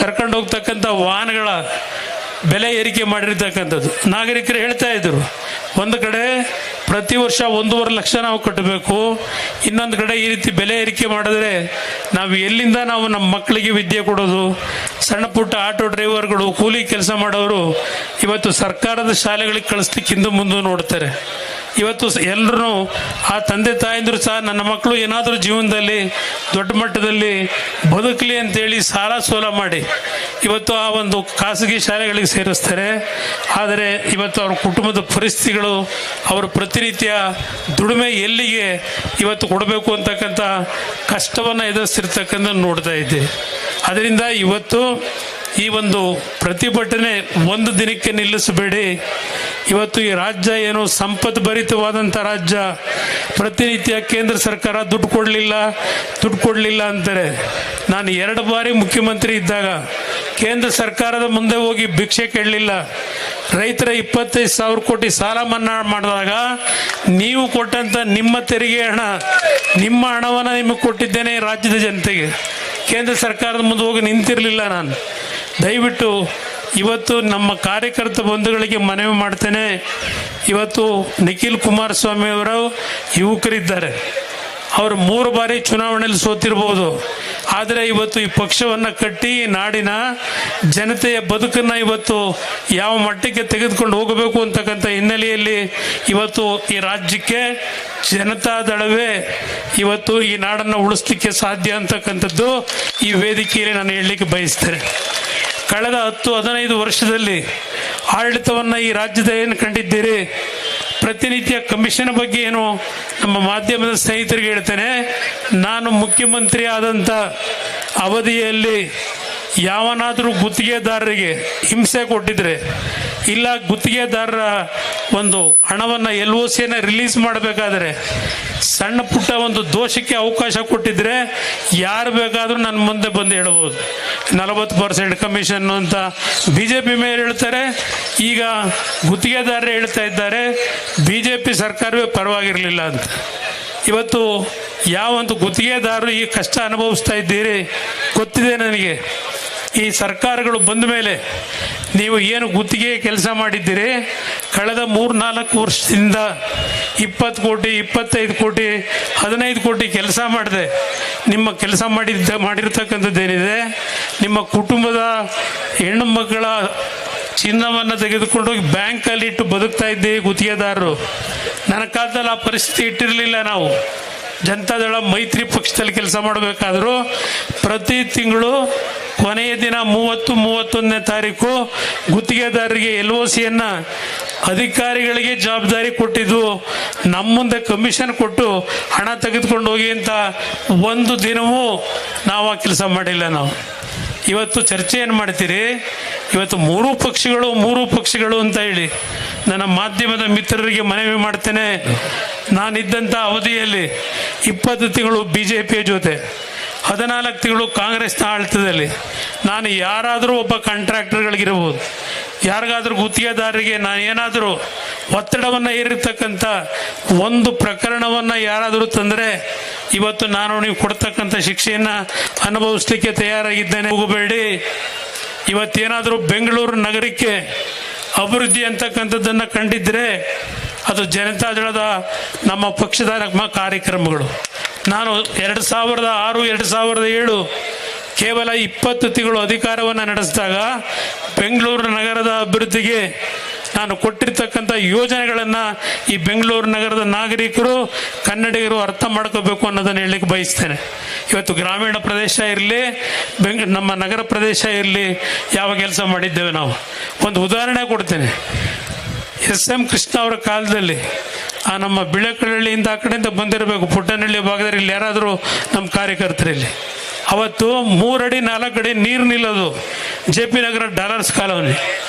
ಕರ್ಕೊಂಡು ಹೋಗ್ತಕ್ಕಂಥ ವಾಹನಗಳ ಬೆಲೆ ಏರಿಕೆ ಮಾಡಿರ್ತಕ್ಕಂಥದ್ದು. ನಾಗರಿಕರು ಹೇಳ್ತಾ ಇದ್ರು, ಒಂದು ಕಡೆ ಪ್ರತಿ ವರ್ಷ 1.5 ಲಕ್ಷ ನಾವು ಕಟ್ಟಬೇಕು, ಇನ್ನೊಂದು ಕಡೆ ಈ ರೀತಿ ಬೆಲೆ ಏರಿಕೆ ಮಾಡಿದ್ರೆ ನಾವು ಎಲ್ಲಿಂದ ನಾವು ನಮ್ಮ ಮಕ್ಕಳಿಗೆ ವಿದ್ಯೆ ಕೊಡೋದು. ಸಣ್ಣ ಪುಟ್ಟ ಆಟೋ ಡ್ರೈವರ್ಗಳು, ಕೂಲಿ ಕೆಲಸ ಮಾಡೋರು ಇವತ್ತು ಸರ್ಕಾರದ ಶಾಲೆಗಳಿಗೆ ಕಳಿಸ್ಲಿಕ್ಕೆ ಹಿಂದೆ ಮುಂದೆ ನೋಡ್ತಾರೆ. ಇವತ್ತು ಎಲ್ಲರೂ ಆ ತಂದೆ ತಾಯಂದ್ರು ಸಹ ನನ್ನ ಮಕ್ಕಳು ಏನಾದರೂ ಜೀವನದಲ್ಲಿ ದೊಡ್ಡ ಮಟ್ಟದಲ್ಲಿ ಬದುಕಲಿ ಅಂತೇಳಿ ಸಾಲ ಸೋಲ ಮಾಡಿ ಇವತ್ತು ಆ ಒಂದು ಖಾಸಗಿ ಶಾಲೆಗಳಿಗೆ ಸೇರಿಸ್ತಾರೆ. ಆದರೆ ಇವತ್ತು ಅವ್ರ ಕುಟುಂಬದ ಪರಿಸ್ಥಿತಿಗಳು, ಅವರು ಪ್ರತಿನಿತ್ಯ ದುಡಿಮೆ ಎಲ್ಲಿಗೆ ಇವತ್ತು ಕೊಡಬೇಕು ಅಂತಕ್ಕಂಥ ಕಷ್ಟವನ್ನು ಎದುರಿಸ್ತಿರ್ತಕ್ಕಂಥ ನೋಡ್ತಾ ಇದ್ದೆ. ಅದರಿಂದ ಇವತ್ತು ಈ ಒಂದು ಪ್ರತಿಭಟನೆ ಒಂದು ದಿನಕ್ಕೆ ನಿಲ್ಲಿಸಬೇಡಿ. ಇವತ್ತು ಈ ರಾಜ್ಯ ಏನು ಸಂಪತ್ತು ಭರಿತವಾದಂಥ ರಾಜ್ಯ. ಪ್ರತಿನಿತ್ಯ ಕೇಂದ್ರ ಸರ್ಕಾರ ದುಡ್ಡು ಕೊಡಲಿಲ್ಲ ಅಂತಾರೆ. ನಾನು 2 ಬಾರಿ ಮುಖ್ಯಮಂತ್ರಿ ಇದ್ದಾಗ ಕೇಂದ್ರ ಸರ್ಕಾರದ ಮುಂದೆ ಹೋಗಿ ಭಿಕ್ಷೆ ಕೇಳಲಿಲ್ಲ. ರೈತರ 25,000 ಕೋಟಿ ಸಾಲ ಮನ್ನಾ ಮಾಡಿದಾಗ ನೀವು ಕೊಟ್ಟಂತ ನಿಮ್ಮ ತೆರಿಗೆ ಹಣ, ನಿಮ್ಮ ಹಣವನ್ನು ನಿಮಗೆ ಕೊಟ್ಟಿದ್ದೇನೆ ರಾಜ್ಯದ ಜನತೆಗೆ. ಕೇಂದ್ರ ಸರ್ಕಾರದ ಮುಂದೆ ಹೋಗಿ ನಿಂತಿರಲಿಲ್ಲ ನಾನು. ದಯವಿಟ್ಟು ಇವತ್ತು ನಮ್ಮ ಕಾರ್ಯಕರ್ತ ಬಂಧುಗಳಿಗೆ ಮನವಿ ಮಾಡ್ತೇನೆ. ಇವತ್ತು ನಿಖಿಲ್ ಕುಮಾರಸ್ವಾಮಿ ಅವರು ಯುವಕರಿದ್ದಾರೆ. ಅವರು 3 ಬಾರಿ ಚುನಾವಣೆಯಲ್ಲಿ ಸೋತಿರ್ಬೋದು. ಆದರೆ ಇವತ್ತು ಈ ಪಕ್ಷವನ್ನು ಕಟ್ಟಿ ನಾಡಿನ ಜನತೆಯ ಬದುಕನ್ನು ಇವತ್ತು ಯಾವ ಮಟ್ಟಕ್ಕೆ ತೆಗೆದುಕೊಂಡು ಹೋಗಬೇಕು ಅಂತಕ್ಕಂಥ ಹಿನ್ನೆಲೆಯಲ್ಲಿ ಇವತ್ತು ಈ ರಾಜ್ಯಕ್ಕೆ ಜನತಾದಳವೇ ಇವತ್ತು ಈ ನಾಡನ್ನು ಉಳಿಸ್ಲಿಕ್ಕೆ ಸಾಧ್ಯ ಅಂತಕ್ಕಂಥದ್ದು ಈ ವೇದಿಕೆಯಲ್ಲಿ ನಾನು ಹೇಳಲಿಕ್ಕೆ ಬಯಸ್ತೇನೆ. ಕಳೆದ 10-15 ವರ್ಷದಲ್ಲಿ ಆಡಳಿತವನ್ನು ಈ ರಾಜ್ಯದ ಏನು ಕಂಡಿದ್ದೀರಿ. ಪ್ರತಿನಿತ್ಯ ಕಮಿಷನ್ ಬಗ್ಗೆ ಏನು ನಮ್ಮ ಮಾಧ್ಯಮದ ಸ್ನೇಹಿತರಿಗೆ ಹೇಳ್ತೇನೆ. ನಾನು ಮುಖ್ಯಮಂತ್ರಿ ಆದಂಥ ಅವಧಿಯಲ್ಲಿ ಯಾವನಾದರೂ ಗುತ್ತಿಗೆದಾರರಿಗೆ ಹಿಂಸೆ ಕೊಟ್ಟಿದ್ರೆ, ಇಲ್ಲ ಗುತ್ತಿಗೆದಾರರ ಒಂದು ಹಣವನ್ನು LOCಯನ್ನು ರಿಲೀಸ್ ಮಾಡಬೇಕಾದ್ರೆ ಸಣ್ಣ ಪುಟ್ಟ ಒಂದು ದೋಷಕ್ಕೆ ಅವಕಾಶ ಕೊಟ್ಟಿದ್ರೆ ಯಾರು ಬೇಕಾದರೂ ನನ್ನ ಮುಂದೆ ಬಂದು ಹೇಳ್ಬೋದು. 40% ಕಮಿಷನ್ ಅಂತ BJP ಮೇಲೆ ಹೇಳ್ತಾರೆ. ಈಗ ಗುತ್ತಿಗೆದಾರರೇ ಹೇಳ್ತಾ ಇದ್ದಾರೆ BJP ಸರ್ಕಾರವೇ ಪರವಾಗಿರಲಿಲ್ಲ ಅಂತ. ಇವತ್ತು ಯಾವೊಂದು ಗುತ್ತಿಗೆದಾರರು ಈ ಕಷ್ಟ ಅನುಭವಿಸ್ತಾ ಇದ್ದೀರಿ ಗೊತ್ತಿದೆ ನನಗೆ. ಈ ಸರ್ಕಾರಗಳು ಬಂದ ಮೇಲೆ ನೀವು ಏನು ಗುತ್ತಿಗೆ ಕೆಲಸ ಮಾಡಿದ್ದೀರಿ, ಕಳೆದ 3-4 ವರ್ಷದಿಂದ 20 ಕೋಟಿ, 25 ಕೋಟಿ, 15 ಕೋಟಿ ಕೆಲಸ ಮಾಡಿದೆ. ನಿಮ್ಮ ಕೆಲಸ ಮಾಡಿರ್ತಕ್ಕಂಥದ್ದೇನಿದೆ, ನಿಮ್ಮ ಕುಟುಂಬದ ಹೆಣ್ಣು ಮಕ್ಕಳ ಚಿನ್ನವನ್ನು ತೆಗೆದುಕೊಂಡೋಗಿ ಬ್ಯಾಂಕಲ್ಲಿ ಇಟ್ಟು ಬದುಕ್ತಾ ಇದ್ದೀವಿ ಗುತ್ತಿಗೆದಾರರು. ನನ್ನ ಕಾಲದಲ್ಲಿ ಆ ಪರಿಸ್ಥಿತಿ ಇಟ್ಟಿರಲಿಲ್ಲ. ನಾವು ಜನತಾದಳ ಮೈತ್ರಿ ಪಕ್ಷದಲ್ಲಿ ಕೆಲಸ ಮಾಡಬೇಕಾದ್ರೂ ಪ್ರತಿ ತಿಂಗಳು ಕೊನೆಯ ದಿನ 30-31ನೇ ತಾರೀಕು ಗುತ್ತಿಗೆದಾರರಿಗೆ LOCಯನ್ನು ಅಧಿಕಾರಿಗಳಿಗೆ ಜವಾಬ್ದಾರಿ ಕೊಟ್ಟಿದ್ದು. ನಮ್ಮ ಮುಂದೆ ಕಮಿಷನ್ ಕೊಟ್ಟು ಹಣ ತೆಗೆದುಕೊಂಡು ಹೋಗಿ ಅಂತ ಒಂದು ದಿನವೂ ನಾವು ಆ ಕೆಲಸ ಮಾಡಿಲ್ಲ. ನಾವು ಇವತ್ತು ಚರ್ಚೆ ಏನು ಮಾಡ್ತೀರಿ, ಇವತ್ತು ಮೂರೂ ಪಕ್ಷಗಳು ಅಂತ ಹೇಳಿ ನನ್ನ ಮಾಧ್ಯಮದ ಮಿತ್ರರಿಗೆ ಮನವಿ ಮಾಡ್ತೇನೆ. ನಾನಿದ್ದಂಥ ಅವಧಿಯಲ್ಲಿ 20 ತಿಂಗಳು BJPಯ ಜೊತೆ, 14 ತಿಂಗಳು ಕಾಂಗ್ರೆಸ್ನ ಆಡಳಿತದಲ್ಲಿ ನಾನು ಯಾರಾದರೂ ಒಬ್ಬ ಕಾಂಟ್ರಾಕ್ಟರ್ಗಳಿಗಿರ್ಬೋದು, ಯಾರಿಗಾದ್ರೂ ಗುತ್ತಿಗೆದಾರರಿಗೆ ನಾನು ಏನಾದರೂ ಒತ್ತಡವನ್ನು ಹೇರಿರ್ತಕ್ಕಂಥ ಒಂದು ಪ್ರಕರಣವನ್ನು ಯಾರಾದರೂ ತಂದರೆ ಇವತ್ತು ನಾನು ನೀವು ಕೊಡ್ತಕ್ಕಂಥ ಶಿಕ್ಷೆಯನ್ನು ಅನುಭವಿಸ್ಲಿಕ್ಕೆ ತಯಾರಾಗಿದ್ದೇನೆ. ಹೋಗಬೇಡಿ. ಇವತ್ತೇನಾದರೂ ಬೆಂಗಳೂರು ನಗರಕ್ಕೆ ಅಭಿವೃದ್ಧಿ ಅಂತಕ್ಕಂಥದ್ದನ್ನು ಕಂಡಿದ್ದರೆ ಅದು ಜನತಾದಳದ ನಮ್ಮ ಪಕ್ಷದ ನಮ್ಮ ಕಾರ್ಯಕ್ರಮಗಳು. ನಾನು 2006-2007 ಕೇವಲ 20 ತಿಂಗಳು ಅಧಿಕಾರವನ್ನು ನಡೆಸಿದಾಗ ಬೆಂಗಳೂರು ನಗರದ ಅಭಿವೃದ್ಧಿಗೆ ನಾನು ಕೊಟ್ಟಿರ್ತಕ್ಕಂಥ ಯೋಜನೆಗಳನ್ನು ಈ ಬೆಂಗಳೂರು ನಗರದ ನಾಗರಿಕರು, ಕನ್ನಡಿಗರು ಅರ್ಥ ಮಾಡ್ಕೋಬೇಕು ಅನ್ನೋದನ್ನು ಹೇಳಲಿಕ್ಕೆ ಬಯಸ್ತೇನೆ. ಇವತ್ತು ಗ್ರಾಮೀಣ ಪ್ರದೇಶ ಇರಲಿ, ನಮ್ಮ ನಗರ ಪ್ರದೇಶ ಇರಲಿ, ಯಾವ ಕೆಲಸ ಮಾಡಿದ್ದೇವೆ ನಾವು. ಒಂದು ಉದಾಹರಣೆ ಕೊಡ್ತೇನೆ. SM ಕೃಷ್ಣ ಅವರ ಕಾಲದಲ್ಲಿ ಆ ನಮ್ಮ ಬಿಳಕಳ್ಳಿಯಿಂದ ಆ ಕಡೆಯಿಂದ ಬಂದಿರಬೇಕು, ಪುಟ್ಟನಹಳ್ಳಿ ಭಾಗದಲ್ಲಿ ಇಲ್ಲಿ ಯಾರಾದರೂ ನಮ್ಮ ಕಾರ್ಯಕರ್ತರಲ್ಲಿ ಅವತ್ತು 3 ಅಡಿ 4 ಅಡಿ ನೀರು ನಿಲ್ಲೋದು JP ನಗರ ಡಾಲರ್ಸ್ ಕಾಲೋನಿ.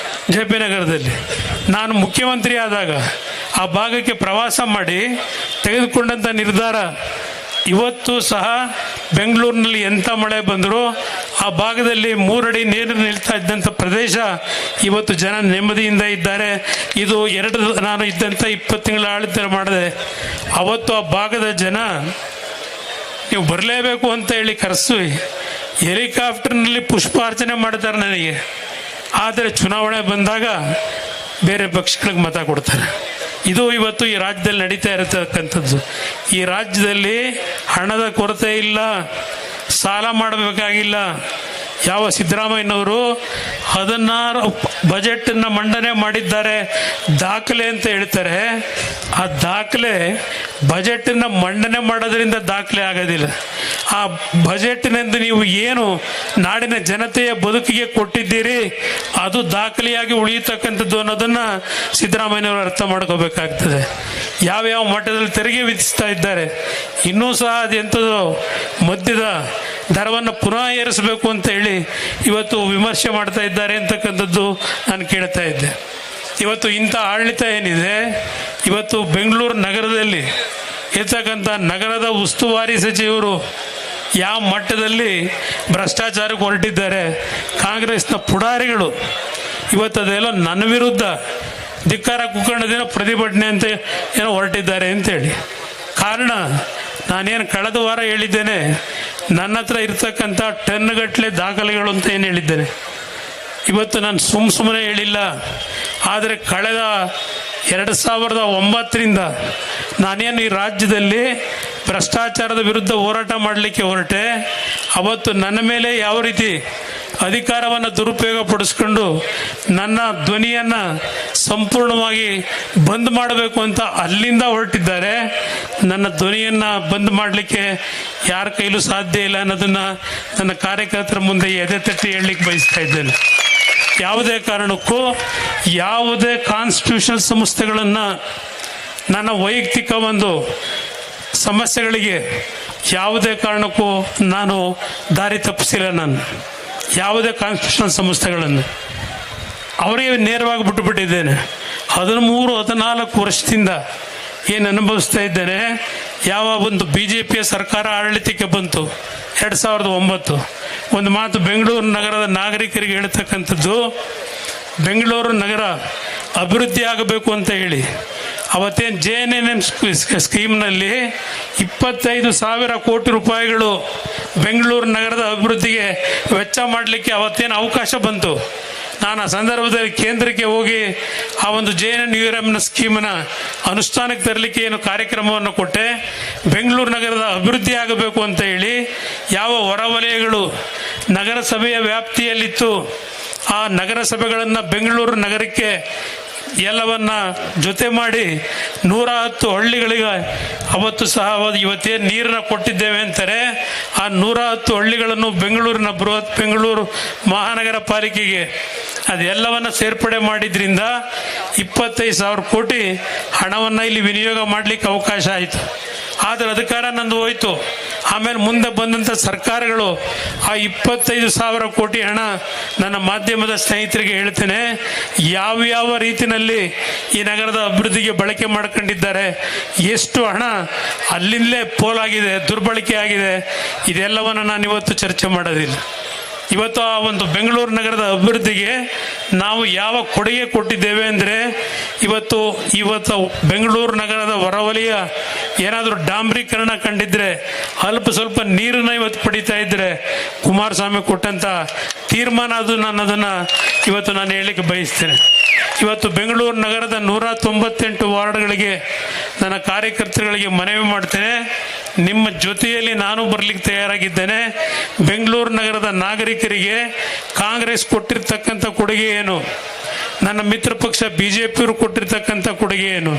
JP ನಗರದಲ್ಲಿ ನಾನು ಮುಖ್ಯಮಂತ್ರಿ ಆದಾಗ ಆ ಭಾಗಕ್ಕೆ ಪ್ರವಾಸ ಮಾಡಿ ತೆಗೆದುಕೊಂಡಂಥ ನಿರ್ಧಾರ ಇವತ್ತು ಸಹ ಬೆಂಗಳೂರಿನಲ್ಲಿ ಎಂಥ ಮಳೆ ಬಂದರೂ ಆ ಭಾಗದಲ್ಲಿ 3 ಅಡಿ ನೀರು ನಿಲ್ತಾ ಇದ್ದಂಥ ಪ್ರದೇಶ ಇವತ್ತು ಜನ ನೆಮ್ಮದಿಯಿಂದ ಇದ್ದಾರೆ. ಇದು ನಾನು ಇದ್ದಂಥ 20 ತಿಂಗಳ ಆಡಳಿತ ಮಾಡಿದೆ. ಅವತ್ತು ಆ ಭಾಗದ ಜನ ನೀವು ಬರಲೇಬೇಕು ಅಂತ ಹೇಳಿ ಕರೆಸಿ ಹೆಲಿಕಾಪ್ಟರ್ನಲ್ಲಿ ಪುಷ್ಪಾರ್ಚನೆ ಮಾಡ್ತಾರೆ ನನಗೆ. ಆದರೆ ಚುನಾವಣೆ ಬಂದಾಗ ಬೇರೆ ಪಕ್ಷಗಳಿಗೆ ಮತ ಕೊಡ್ತಾರೆ. ಇದು ಇವತ್ತು ಈ ರಾಜ್ಯದಲ್ಲಿ ನಡೀತಾ ಇರತಕ್ಕಂಥದ್ದು. ಈ ರಾಜ್ಯದಲ್ಲಿ ಹಣದ ಕೊರತೆ ಇಲ್ಲ, ಸಾಲ ಮಾಡಬೇಕಾಗಿಲ್ಲ. ಯಾವ ಸಿದ್ದರಾಮಯ್ಯನವರು 16 ಬಜೆಟನ್ನು ಮಂಡನೆ ಮಾಡಿದ್ದಾರೆ ದಾಖಲೆ ಅಂತ ಹೇಳ್ತಾರೆ. ಆ ದಾಖಲೆ ಬಜೆಟನ್ನು ಮಂಡನೆ ಮಾಡೋದ್ರಿಂದ ದಾಖಲೆ ಆಗೋದಿಲ್ಲ. ಆ ಬಜೆಟ್ನಿಂದ ನೀವು ಏನು ನಾಡಿನ ಜನತೆಯ ಬದುಕಿಗೆ ಕೊಟ್ಟಿದ್ದೀರಿ ಅದು ದಾಖಲೆಯಾಗಿ ಉಳಿಯತಕ್ಕಂಥದ್ದು ಅನ್ನೋದನ್ನು ಸಿದ್ದರಾಮಯ್ಯನವರು ಅರ್ಥ ಮಾಡ್ಕೋಬೇಕಾಗ್ತದೆ. ಯಾವ್ಯಾವ ಮಟ್ಟದಲ್ಲಿ ತೆರಿಗೆ ವಿಧಿಸ್ತಾ ಇದ್ದಾರೆ, ಇನ್ನೂ ಸಹ ಅದೆಂಥದ್ದು ಮದ್ಯದ ದರವನ್ನು ಪುನಃ ಏರಿಸಬೇಕು ಅಂತ ಹೇಳಿ ಇವತ್ತು ವಿಮರ್ಶೆ ಮಾಡ್ತಾ ಇದ್ದಾರೆ ಅಂತಕ್ಕಂಥದ್ದು ನಾನು ಕೇಳ್ತಾ ಇದ್ದೆ. ಇವತ್ತು ಇಂಥ ಆಡಳಿತ ಏನಿದೆ, ಇವತ್ತು ಬೆಂಗಳೂರು ನಗರದಲ್ಲಿ ಇರ್ತಕ್ಕಂಥ ನಗರದ ಉಸ್ತುವಾರಿ ಸಚಿವರು ಯಾವ ಮಟ್ಟದಲ್ಲಿ ಭ್ರಷ್ಟಾಚಾರಕ್ಕೆ ಹೊರಟಿದ್ದಾರೆ, ಕಾಂಗ್ರೆಸ್ನ ಪುಡಾರಿಗಳು ಇವತ್ತು ಅದೆಲ್ಲ ನನ್ನ ವಿರುದ್ಧ ಧಿಕ್ಕಾರ ಕುಕ್ಕಣ್ಣದಿನ ಪ್ರತಿಭಟನೆ ಅಂತ ಏನೋ ಹೊರಟಿದ್ದಾರೆ ಅಂತೇಳಿ. ಕಾರಣ ನಾನೇನು ಕಳೆದ ವಾರ ಹೇಳಿದ್ದೇನೆ, ನನ್ನ ಹತ್ರ ಇರ್ತಕ್ಕಂಥ ಟನ್ಗಟ್ಟಲೆ ದಾಖಲೆಗಳು ಅಂತ ಏನು ಹೇಳಿದ್ದೇನೆ. ಇವತ್ತು ನಾನು ಸುಮ್ಮನೆ ಹೇಳಿಲ್ಲ. ಆದರೆ ಕಳೆದ 2009ರಿಂದ ನಾನೇನು ಈ ರಾಜ್ಯದಲ್ಲಿ ಭ್ರಷ್ಟಾಚಾರದ ವಿರುದ್ಧ ಹೋರಾಟ ಮಾಡಲಿಕ್ಕೆ ಹೊರಟೆ, ಅವತ್ತು ನನ್ನ ಮೇಲೆ ಯಾವ ರೀತಿ ಅಧಿಕಾರವನ್ನು ದುರುಪಯೋಗ ಪಡಿಸ್ಕೊಂಡು ನನ್ನ ಧ್ವನಿಯನ್ನು ಸಂಪೂರ್ಣವಾಗಿ ಬಂದ್ ಮಾಡಬೇಕು ಅಂತ ಅಲ್ಲಿಂದ ಹೊರಟಿದ್ದಾರೆ. ನನ್ನ ಧ್ವನಿಯನ್ನು ಬಂದ್ ಮಾಡಲಿಕ್ಕೆ ಯಾರ ಕೈಲೂ ಸಾಧ್ಯ ಇಲ್ಲ ಅನ್ನೋದನ್ನು ನನ್ನ ಕಾರ್ಯಕರ್ತರ ಮುಂದೆ ಎದೆ ತಟ್ಟಿ ಹೇಳಲಿಕ್ಕೆ ಬಯಸ್ತಾ ಇದ್ದೇನೆ. ಯಾವುದೇ ಕಾರಣಕ್ಕೂ ಯಾವುದೇ ಕಾನ್ಸ್ಟಿಟ್ಯೂಷನಲ್ ಸಂಸ್ಥೆಗಳನ್ನು ನನ್ನ ವೈಯಕ್ತಿಕ ಒಂದು ಸಮಸ್ಯೆಗಳಿಗೆ ಯಾವುದೇ ಕಾರಣಕ್ಕೂ ನಾನು ದಾರಿ ತಪ್ಪಿಸಿಲ್ಲ. ನಾನು ಯಾವುದೇ ಕಾನ್ಸ್ಟಿಟ್ಯೂಷನಲ್ ಸಂಸ್ಥೆಗಳನ್ನು ಅವರಿಗೆ ನೇರವಾಗಿ ಬಿಟ್ಟುಬಿಟ್ಟಿದ್ದೇನೆ. 13-14 ವರ್ಷದಿಂದ ಏನು ಅನುಭವಿಸ್ತಾ ಇದ್ದೇನೆ. ಯಾವ ಒಂದು BJPಯ ಸರ್ಕಾರ ಆಡಳಿತಕ್ಕೆ ಬಂತು 2009, ಒಂದು ಮಾತು ಬೆಂಗಳೂರು ನಗರದ ನಾಗರಿಕರಿಗೆ ಹೇಳ್ತಕ್ಕಂಥದ್ದು, ಬೆಂಗಳೂರು ನಗರ ಅಭಿವೃದ್ಧಿ ಆಗಬೇಕು ಅಂತ ಹೇಳಿ ಅವತ್ತೇನು JNNM ಸ್ಕೀಮ್ನಲ್ಲಿ 25,000 ಕೋಟಿ ರೂಪಾಯಿಗಳು ಬೆಂಗಳೂರು ನಗರದ ಅಭಿವೃದ್ಧಿಗೆ ವೆಚ್ಚ ಮಾಡಲಿಕ್ಕೆ ಅವತ್ತೇನು ಅವಕಾಶ ಬಂತು. ನಾನು ಆ ಸಂದರ್ಭದಲ್ಲಿ ಕೇಂದ್ರಕ್ಕೆ ಹೋಗಿ ಆ ಒಂದು JNNM ಸ್ಕೀಮನ್ನು ಅನುಷ್ಠಾನಕ್ಕೆ ತರಲಿಕ್ಕೆ ಏನು ಕಾರ್ಯಕ್ರಮವನ್ನು ಕೊಟ್ಟೆ. ಬೆಂಗಳೂರು ನಗರದ ಅಭಿವೃದ್ಧಿ ಆಗಬೇಕು ಅಂತ ಹೇಳಿ ಯಾವ ಹೊರವಲಯಗಳು ನಗರಸಭೆಯ ವ್ಯಾಪ್ತಿಯಲ್ಲಿತ್ತು ಆ ನಗರಸಭೆಗಳನ್ನು ಬೆಂಗಳೂರು ನಗರಕ್ಕೆ ಎಲ್ಲವನ್ನ ಜೊತೆ ಮಾಡಿ 110 ಹಳ್ಳಿಗಳಿಗೆ ಅವತ್ತು ಸಹ ಇವತ್ತೇನು ನೀರನ್ನು ಕೊಟ್ಟಿದ್ದೇವೆ ಅಂತಾರೆ. ಆ 110 ಹಳ್ಳಿಗಳನ್ನು ಬೆಂಗಳೂರಿನ ಬೃಹತ್ ಬೆಂಗಳೂರು ಮಹಾನಗರ ಪಾಲಿಕೆಗೆ ಅದೆಲ್ಲವನ್ನು ಸೇರ್ಪಡೆ ಮಾಡಿದ್ರಿಂದ 25,000 ಕೋಟಿ ಹಣವನ್ನು ಇಲ್ಲಿ ವಿನಿಯೋಗ ಮಾಡಲಿಕ್ಕೆ ಅವಕಾಶ ಆಯಿತು. ಆದರೆ ಅಧಿಕಾರ ನಂದು ಹೋಯಿತು. ಆಮೇಲೆ ಮುಂದೆ ಬಂದಂಥ ಸರ್ಕಾರಗಳು ಆ 25,000 ಕೋಟಿ ಹಣ ನನ್ನ ಮಾಧ್ಯಮದ ಸ್ನೇಹಿತರಿಗೆ ಹೇಳ್ತೇನೆ, ಯಾವ ರೀತಿಯಲ್ಲಿ ಈ ನಗರದ ಅಭಿವೃದ್ಧಿಗೆ ಬಳಕೆ ಮಾಡ್ಕೊಂಡಿದ್ದಾರೆ, ಎಷ್ಟು ಹಣ ಅಲ್ಲಿಂದಲೇ ಪೋಲಾಗಿದೆ, ದುರ್ಬಳಕೆ ಆಗಿದೆ, ಇದೆಲ್ಲವನ್ನು ನಾನು ಇವತ್ತು ಚರ್ಚೆ ಮಾಡೋದಿಲ್ಲ. ಇವತ್ತು ಆ ಒಂದು ಬೆಂಗಳೂರು ನಗರದ ಅಭಿವೃದ್ಧಿಗೆ ನಾವು ಯಾವ ಕೊಡುಗೆ ಕೊಟ್ಟಿದ್ದೇವೆ ಅಂದರೆ, ಇವತ್ತು ಬೆಂಗಳೂರು ನಗರದ ಹೊರವಲಯ ಏನಾದರೂ ಡಾಂಬರೀಕರಣ ಕಂಡಿದ್ರೆ, ಅಲ್ಪ ಸ್ವಲ್ಪ ನೀರನ್ನು ಇವತ್ತು ಪಡಿತಾ ಇದ್ದರೆ ಕುಮಾರಸ್ವಾಮಿ ಕೊಟ್ಟಂಥ ತೀರ್ಮಾನ ಅದು. ನಾನು ಅದನ್ನು ಇವತ್ತು ನಾನು ಹೇಳಲಿಕ್ಕೆ ಬಯಸ್ತೇನೆ. ಇವತ್ತು ಬೆಂಗಳೂರು ನಗರದ 198 ವಾರ್ಡ್ಗಳಿಗೆ ನನ್ನ ಕಾರ್ಯಕರ್ತರುಗಳಿಗೆ ಮನವಿ ಮಾಡ್ತೇನೆ, ನಿಮ್ಮ ಜೊತೆಯಲ್ಲಿ ನಾನು ಬರಲಿಕ್ಕೆ ತಯಾರಾಗಿದ್ದೇನೆ. ಬೆಂಗಳೂರು ನಗರದ ನಾಗರಿಕರಿಗೆ ಕಾಂಗ್ರೆಸ್ ಕೊಟ್ಟಿರ್ತಕ್ಕಂಥ ಕೊಡುಗೆ ಏನು, ನನ್ನ ಮಿತ್ರ ಪಕ್ಷ BJPಯವರು ಕೊಟ್ಟಿರ್ತಕ್ಕಂಥ ಕೊಡುಗೆ ಏನು,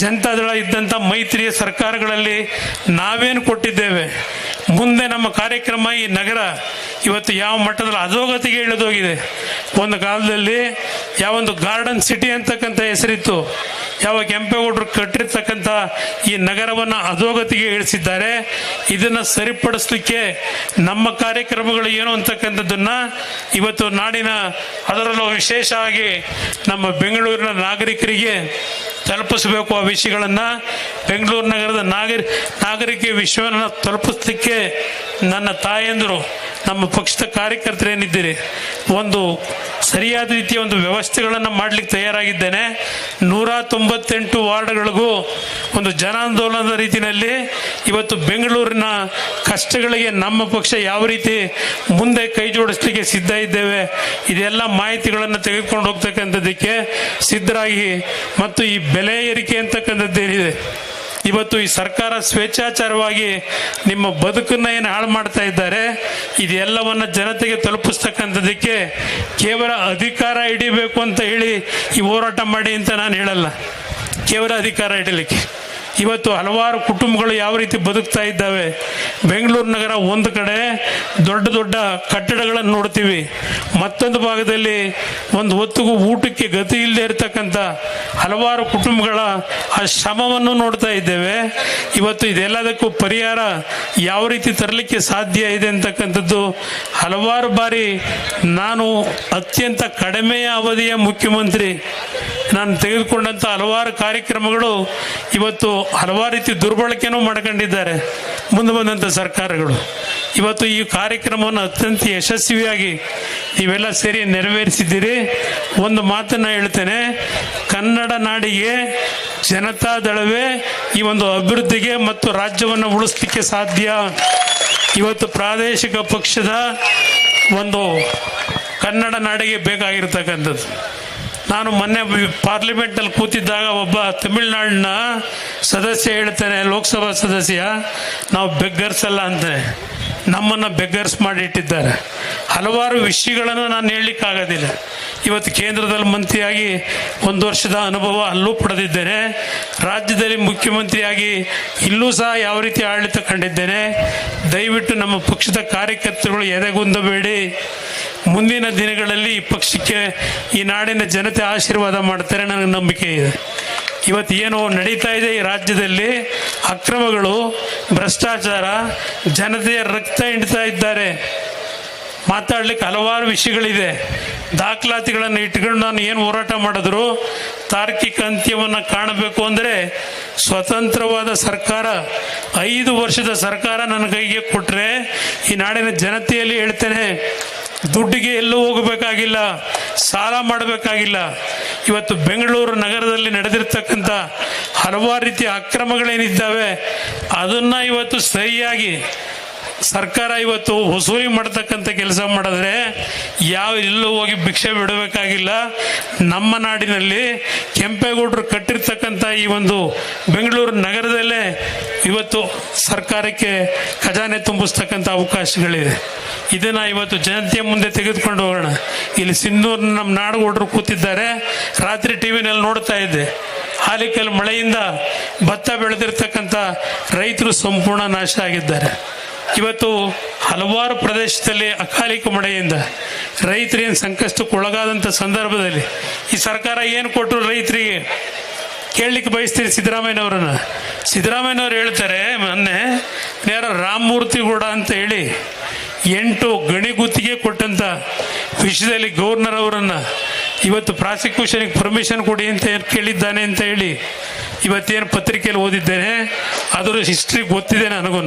ಜನತಾದಳ ಇದ್ದಂಥ ಮೈತ್ರಿಯ ಸರ್ಕಾರಗಳಲ್ಲಿ ನಾವೇನು ಕೊಟ್ಟಿದ್ದೇವೆ, ಮುಂದೆ ನಮ್ಮ ಕಾರ್ಯಕ್ರಮ ಈ ನಗರ ಇವತ್ತು ಯಾವ ಮಟ್ಟದಲ್ಲಿ ಅಧೋಗತಿಗೆ ಇಳಿದೋಗಿದೆ. ಒಂದು ಕಾಲದಲ್ಲಿ ಯಾವೊಂದು ಗಾರ್ಡನ್ ಸಿಟಿ ಅಂತಕ್ಕಂಥ ಹೆಸರಿತ್ತು, ಯಾವ ಕೆಂಪೇಗೌಡರು ಕಟ್ಟಿರ್ತಕ್ಕಂಥ ಈ ನಗರವನ್ನು ಅಧೋಗತಿಗೆ ಇಳಿಸಿದ್ದಾರೆ. ಇದನ್ನು ಸರಿಪಡಿಸಲಿಕ್ಕೆ ನಮ್ಮ ಕಾರ್ಯಕ್ರಮಗಳು ಏನು ಅಂತಕ್ಕಂಥದ್ದನ್ನು ಇವತ್ತು ನಾಡಿನ, ಅದರಲ್ಲೂ ವಿಶೇಷವಾಗಿ ನಮ್ಮ ಬೆಂಗಳೂರಿನ ನಾಗರಿಕರಿಗೆ ತಲುಪಿಸಬೇಕು. ಆ ವಿಷಯಗಳನ್ನು ಬೆಂಗಳೂರು ನಗರದ ನಾಗರಿಕ ವಿಷಯವನ್ನು ತಲುಪಿಸಲಿಕ್ಕೆ ನನ್ನ ತಾಯಂದರು, ನಮ್ಮ ಪಕ್ಷದ ಕಾರ್ಯಕರ್ತರು ಏನಿದ್ದೀರಿ, ಒಂದು ಸರಿಯಾದ ರೀತಿಯ ಒಂದು ವ್ಯವಸ್ಥೆಗಳನ್ನು ಮಾಡಲಿಕ್ಕೆ ತಯಾರಾಗಿದ್ದೇನೆ. 198 ವಾರ್ಡ್ಗಳಿಗೂ ಒಂದು ಜನಾಂದೋಲನದ ರೀತಿಯಲ್ಲಿ ಇವತ್ತು ಬೆಂಗಳೂರಿನ ಕಷ್ಟಗಳಿಗೆ ನಮ್ಮ ಪಕ್ಷ ಯಾವ ರೀತಿ ಮುಂದೆ ಕೈ ಜೋಡಿಸಲಿಕ್ಕೆ ಸಿದ್ಧ ಇದ್ದೇವೆ, ಇದೆಲ್ಲ ಮಾಹಿತಿಗಳನ್ನು ತೆಗೆದುಕೊಂಡು ಹೋಗ್ತಕ್ಕಂಥದ್ದಕ್ಕೆ ಸಿದ್ಧರಾಗಿ, ಮತ್ತು ಈ ಬೆಲೆ ಏರಿಕೆ ಅಂತಕ್ಕಂಥದ್ದೇನಿದೆ, ಇವತ್ತು ಈ ಸರ್ಕಾರ ಸ್ವೇಚ್ಛಾಚಾರವಾಗಿ ನಿಮ್ಮ ಬದುಕನ್ನು ಏನು ಹಾಳು ಮಾಡ್ತಾ ಇದ್ದಾರೆ, ಇದೆಲ್ಲವನ್ನು ಜನತೆಗೆ ತಲುಪಿಸ್ತಕ್ಕಂಥದ್ದಕ್ಕೆ ಕೇವಲ ಅಧಿಕಾರ ಹಿಡಿಬೇಕು ಅಂತ ಹೇಳಿ ಈ ಹೋರಾಟ ಮಾಡಿ ಅಂತ ನಾನು ಹೇಳಲ್ಲ. ಕೇವಲ ಅಧಿಕಾರ ಹಿಡಿಲಿಕ್ಕೆ ಇವತ್ತು ಹಲವಾರು ಕುಟುಂಬಗಳು ಯಾವ ರೀತಿ ಬದುಕ್ತಾ ಇದ್ದಾವೆ. ಬೆಂಗಳೂರು ನಗರ ಒಂದು ಕಡೆ ದೊಡ್ಡ ದೊಡ್ಡ ಕಟ್ಟಡಗಳನ್ನು ನೋಡ್ತೀವಿ, ಮತ್ತೊಂದು ಭಾಗದಲ್ಲಿ ಒಂದು ಹೊತ್ತಿಗೂ ಊಟಕ್ಕೆ ಗತಿ ಇಲ್ಲದೆ ಇರತಕ್ಕಂಥ ಹಲವಾರು ಕುಟುಂಬಗಳ ಆ ಶ್ರಮವನ್ನು ನೋಡ್ತಾ ಇದ್ದೇವೆ. ಇವತ್ತು ಇದೆಲ್ಲದಕ್ಕೂ ಪರಿಹಾರ ಯಾವ ರೀತಿ ತರಲಿಕ್ಕೆ ಸಾಧ್ಯ ಇದೆ ಅಂತಕ್ಕಂಥದ್ದು ಹಲವಾರು ಬಾರಿ ನಾನು ಅತ್ಯಂತ ಕಡಿಮೆಯ ಅವಧಿಯ ಮುಖ್ಯಮಂತ್ರಿ ನಾನು ತೆಗೆದುಕೊಂಡಂಥ ಹಲವಾರು ಕಾರ್ಯಕ್ರಮಗಳು ಇವತ್ತು ಹಲವಾರು ರೀತಿ ದುರ್ಬಳಕೆನೂ ಮಾಡ್ಕೊಂಡಿದ್ದಾರೆ ಮುಂದೆ ಬಂದಂಥ ಸರ್ಕಾರಗಳು. ಇವತ್ತು ಈ ಕಾರ್ಯಕ್ರಮವನ್ನು ಅತ್ಯಂತ ಯಶಸ್ವಿಯಾಗಿ ನೀವೆಲ್ಲ ಸೇರಿ ನೆರವೇರಿಸಿದ್ದೀರಿ. ಒಂದು ಮಾತನ್ನು ಹೇಳ್ತೇನೆ, ಕನ್ನಡ ನಾಡಿಗೆ ಜನತಾದಳವೇ ಈ ಒಂದು ಅಭಿವೃದ್ಧಿಗೆ ಮತ್ತು ರಾಜ್ಯವನ್ನು ಉಳಿಸ್ಲಿಕ್ಕೆ ಸಾಧ್ಯ. ಇವತ್ತು ಪ್ರಾದೇಶಿಕ ಪಕ್ಷದ ಒಂದು ಕನ್ನಡ ನಾಡಿಗೆ ಬೇಕಾಗಿರ್ತಕ್ಕಂಥದ್ದು. ನಾನು ಮೊನ್ನೆ ಪಾರ್ಲಿಮೆಂಟ್ನಲ್ಲಿ ಕೂತಿದ್ದಾಗ ಒಬ್ಬ ತಮಿಳ್ನಾಡಿನ ಸದಸ್ಯ ಹೇಳ್ತಾನೆ, ಲೋಕಸಭಾ ಸದಸ್ಯ, ನಾವು ಬೆಗ್ಗರ್ಸ್ ಅಲ್ಲ ಅಂತಾನೆ. ನಮ್ಮನ್ನು ಬೆಗ್ಗರ್ಸ್ ಮಾಡಿಟ್ಟಿದ್ದಾರೆ. ಹಲವಾರು ವಿಷಯಗಳನ್ನು ನಾನು ಹೇಳಲಿಕ್ಕಾಗೋದಿಲ್ಲ. ಇವತ್ತು ಕೇಂದ್ರದಲ್ಲಿ ಮಂತ್ರಿಯಾಗಿ 1 ವರ್ಷದ ಅನುಭವ ಅಲ್ಲೂ ಪಡೆದಿದ್ದೇನೆ. ರಾಜ್ಯದಲ್ಲಿ ಮುಖ್ಯಮಂತ್ರಿಯಾಗಿ ಇಲ್ಲೂ ಸಹ ಯಾವ ರೀತಿ ಆಡಳಿತ ಕಂಡಿದ್ದೇನೆ. ದಯವಿಟ್ಟು ನಮ್ಮ ಪಕ್ಷದ ಕಾರ್ಯಕರ್ತರುಗಳು ಎದೆಗುಂದಬೇಡಿ. ಮುಂದಿನ ದಿನಗಳಲ್ಲಿ ಈ ಪಕ್ಷಕ್ಕೆ ಈ ನಾಡಿನ ಜನತೆ ಆಶೀರ್ವಾದ ಮಾಡ್ತಾರೆ, ನನಗೆ ನಂಬಿಕೆ ಇದೆ. ಇವತ್ತು ಏನು ನಡೀತಾ ಇದೆ ಈ ರಾಜ್ಯದಲ್ಲಿ, ಅಕ್ರಮಗಳು, ಭ್ರಷ್ಟಾಚಾರ, ಜನತೆಯ ರಕ್ತ ಹಿಂಡ್ತಾ ಇದ್ದಾರೆ. ಮಾತಾಡ್ಲಿಕ್ಕೆ ಹಲವಾರು ವಿಷಯಗಳಿದೆ. ದಾಖಲಾತಿಗಳನ್ನು ಇಟ್ಕೊಂಡು ನಾನು ಏನು ಹೋರಾಟ ಮಾಡಿದ್ರು ತಾರ್ಕಿಕ ಅಂತ್ಯವನ್ನು ಕಾಣಬೇಕು ಅಂದರೆ ಸ್ವತಂತ್ರವಾದ ಸರ್ಕಾರ, 5 ವರ್ಷದ ಸರ್ಕಾರ ನನ್ನ ಕೈಗೆ ಕೊಟ್ಟರೆ ಈ ನಾಡಿನ ಜನತೆಯಲ್ಲಿ ಹೇಳ್ತೇನೆ, ದುಡ್ಡಿಗೆ ಎಲ್ಲೂ ಹೋಗಬೇಕಾಗಿಲ್ಲ, ಸಾಲ ಮಾಡಬೇಕಾಗಿಲ್ಲ. ಇವತ್ತು ಬೆಂಗಳೂರು ನಗರದಲ್ಲಿ ನಡೆದಿರ್ತಕ್ಕಂಥ ಹಲವಾರು ರೀತಿಯ ಅಕ್ರಮಗಳೇನಿದ್ದಾವೆ ಅದನ್ನು ಇವತ್ತು ಸರಿಯಾಗಿ ಸರ್ಕಾರ ಇವತ್ತು ವಸೂಲಿ ಮಾಡ್ತಕ್ಕಂಥ ಕೆಲಸ ಮಾಡಿದ್ರೆ ಎಲ್ಲೂ ಹೋಗಿ ಭಿಕ್ಷೆ ಬಿಡಬೇಕಾಗಿಲ್ಲ. ನಮ್ಮ ನಾಡಿನಲ್ಲಿ ಕೆಂಪೇಗೌಡರು ಕಟ್ಟಿರ್ತಕ್ಕಂಥ ಈ ಒಂದು ಬೆಂಗಳೂರು ನಗರದಲ್ಲೇ ಇವತ್ತು ಸರ್ಕಾರಕ್ಕೆ ಖಜಾನೆ ತುಂಬಿಸ್ತಕ್ಕಂಥ ಅವಕಾಶಗಳಿದೆ. ಇದನ್ನು ಇವತ್ತು ಜನತೆಯ ಮುಂದೆ ತೆಗೆದುಕೊಂಡು ಹೋಗೋಣ. ಇಲ್ಲಿ ಸಿಂಧೂರಿನ ನಮ್ಮ ನಾಡುಗೌಡರು ಕೂತಿದ್ದಾರೆ. ರಾತ್ರಿ ಟಿವಿನಲ್ಲಿ ನೋಡ್ತಾ ಇದ್ದೆ, ಹಾಲಿಕಲ್ ಮಳೆಯಿಂದ ಭತ್ತ ಬೆಳೆದಿರ್ತಕ್ಕಂಥ ರೈತರು ಸಂಪೂರ್ಣ ನಾಶ ಆಗಿದ್ದಾರೆ. ಇವತ್ತು ಹಲವಾರು ಪ್ರದೇಶದಲ್ಲಿ ಅಕಾಲಿಕ ಮಳೆಯಿಂದ ರೈತರೇನು ಸಂಕಷ್ಟಕ್ಕೆ ಒಳಗಾದಂಥ ಸಂದರ್ಭದಲ್ಲಿ ಈ ಸರ್ಕಾರ ಏನು ಕೊಟ್ಟರು ರೈತರಿಗೆ ಕೇಳಲಿಕ್ಕೆ ಬಯಸ್ತೀರಿ ಸಿದ್ದರಾಮಯ್ಯನವರನ್ನು. ಸಿದ್ದರಾಮಯ್ಯನವರು ಹೇಳ್ತಾರೆ, ಮೊನ್ನೆ ಯಾರೋ ರಾಮಮೂರ್ತಿ ಗೌಡ ಅಂತ ಹೇಳಿ 8 ಗಣಿ ಗುತ್ತಿಗೆ ಕೊಟ್ಟಂಥ ವಿಷಯದಲ್ಲಿ ಗವರ್ನರ್ ಅವರನ್ನು ಇವತ್ತು ಪ್ರಾಸಿಕ್ಯೂಷನ್ಗೆ ಪರ್ಮಿಷನ್ ಕೊಡಿ ಅಂತ ಕೇಳಿದ್ದಾನೆ ಅಂತ ಹೇಳಿ ಇವತ್ತೇನು ಪತ್ರಿಕೆಯಲ್ಲಿ ಓದಿದ್ದೇನೆ, ಅದರ ಹಿಸ್ಟ್ರಿ ಗೊತ್ತಿದೆ ನನಗೂ.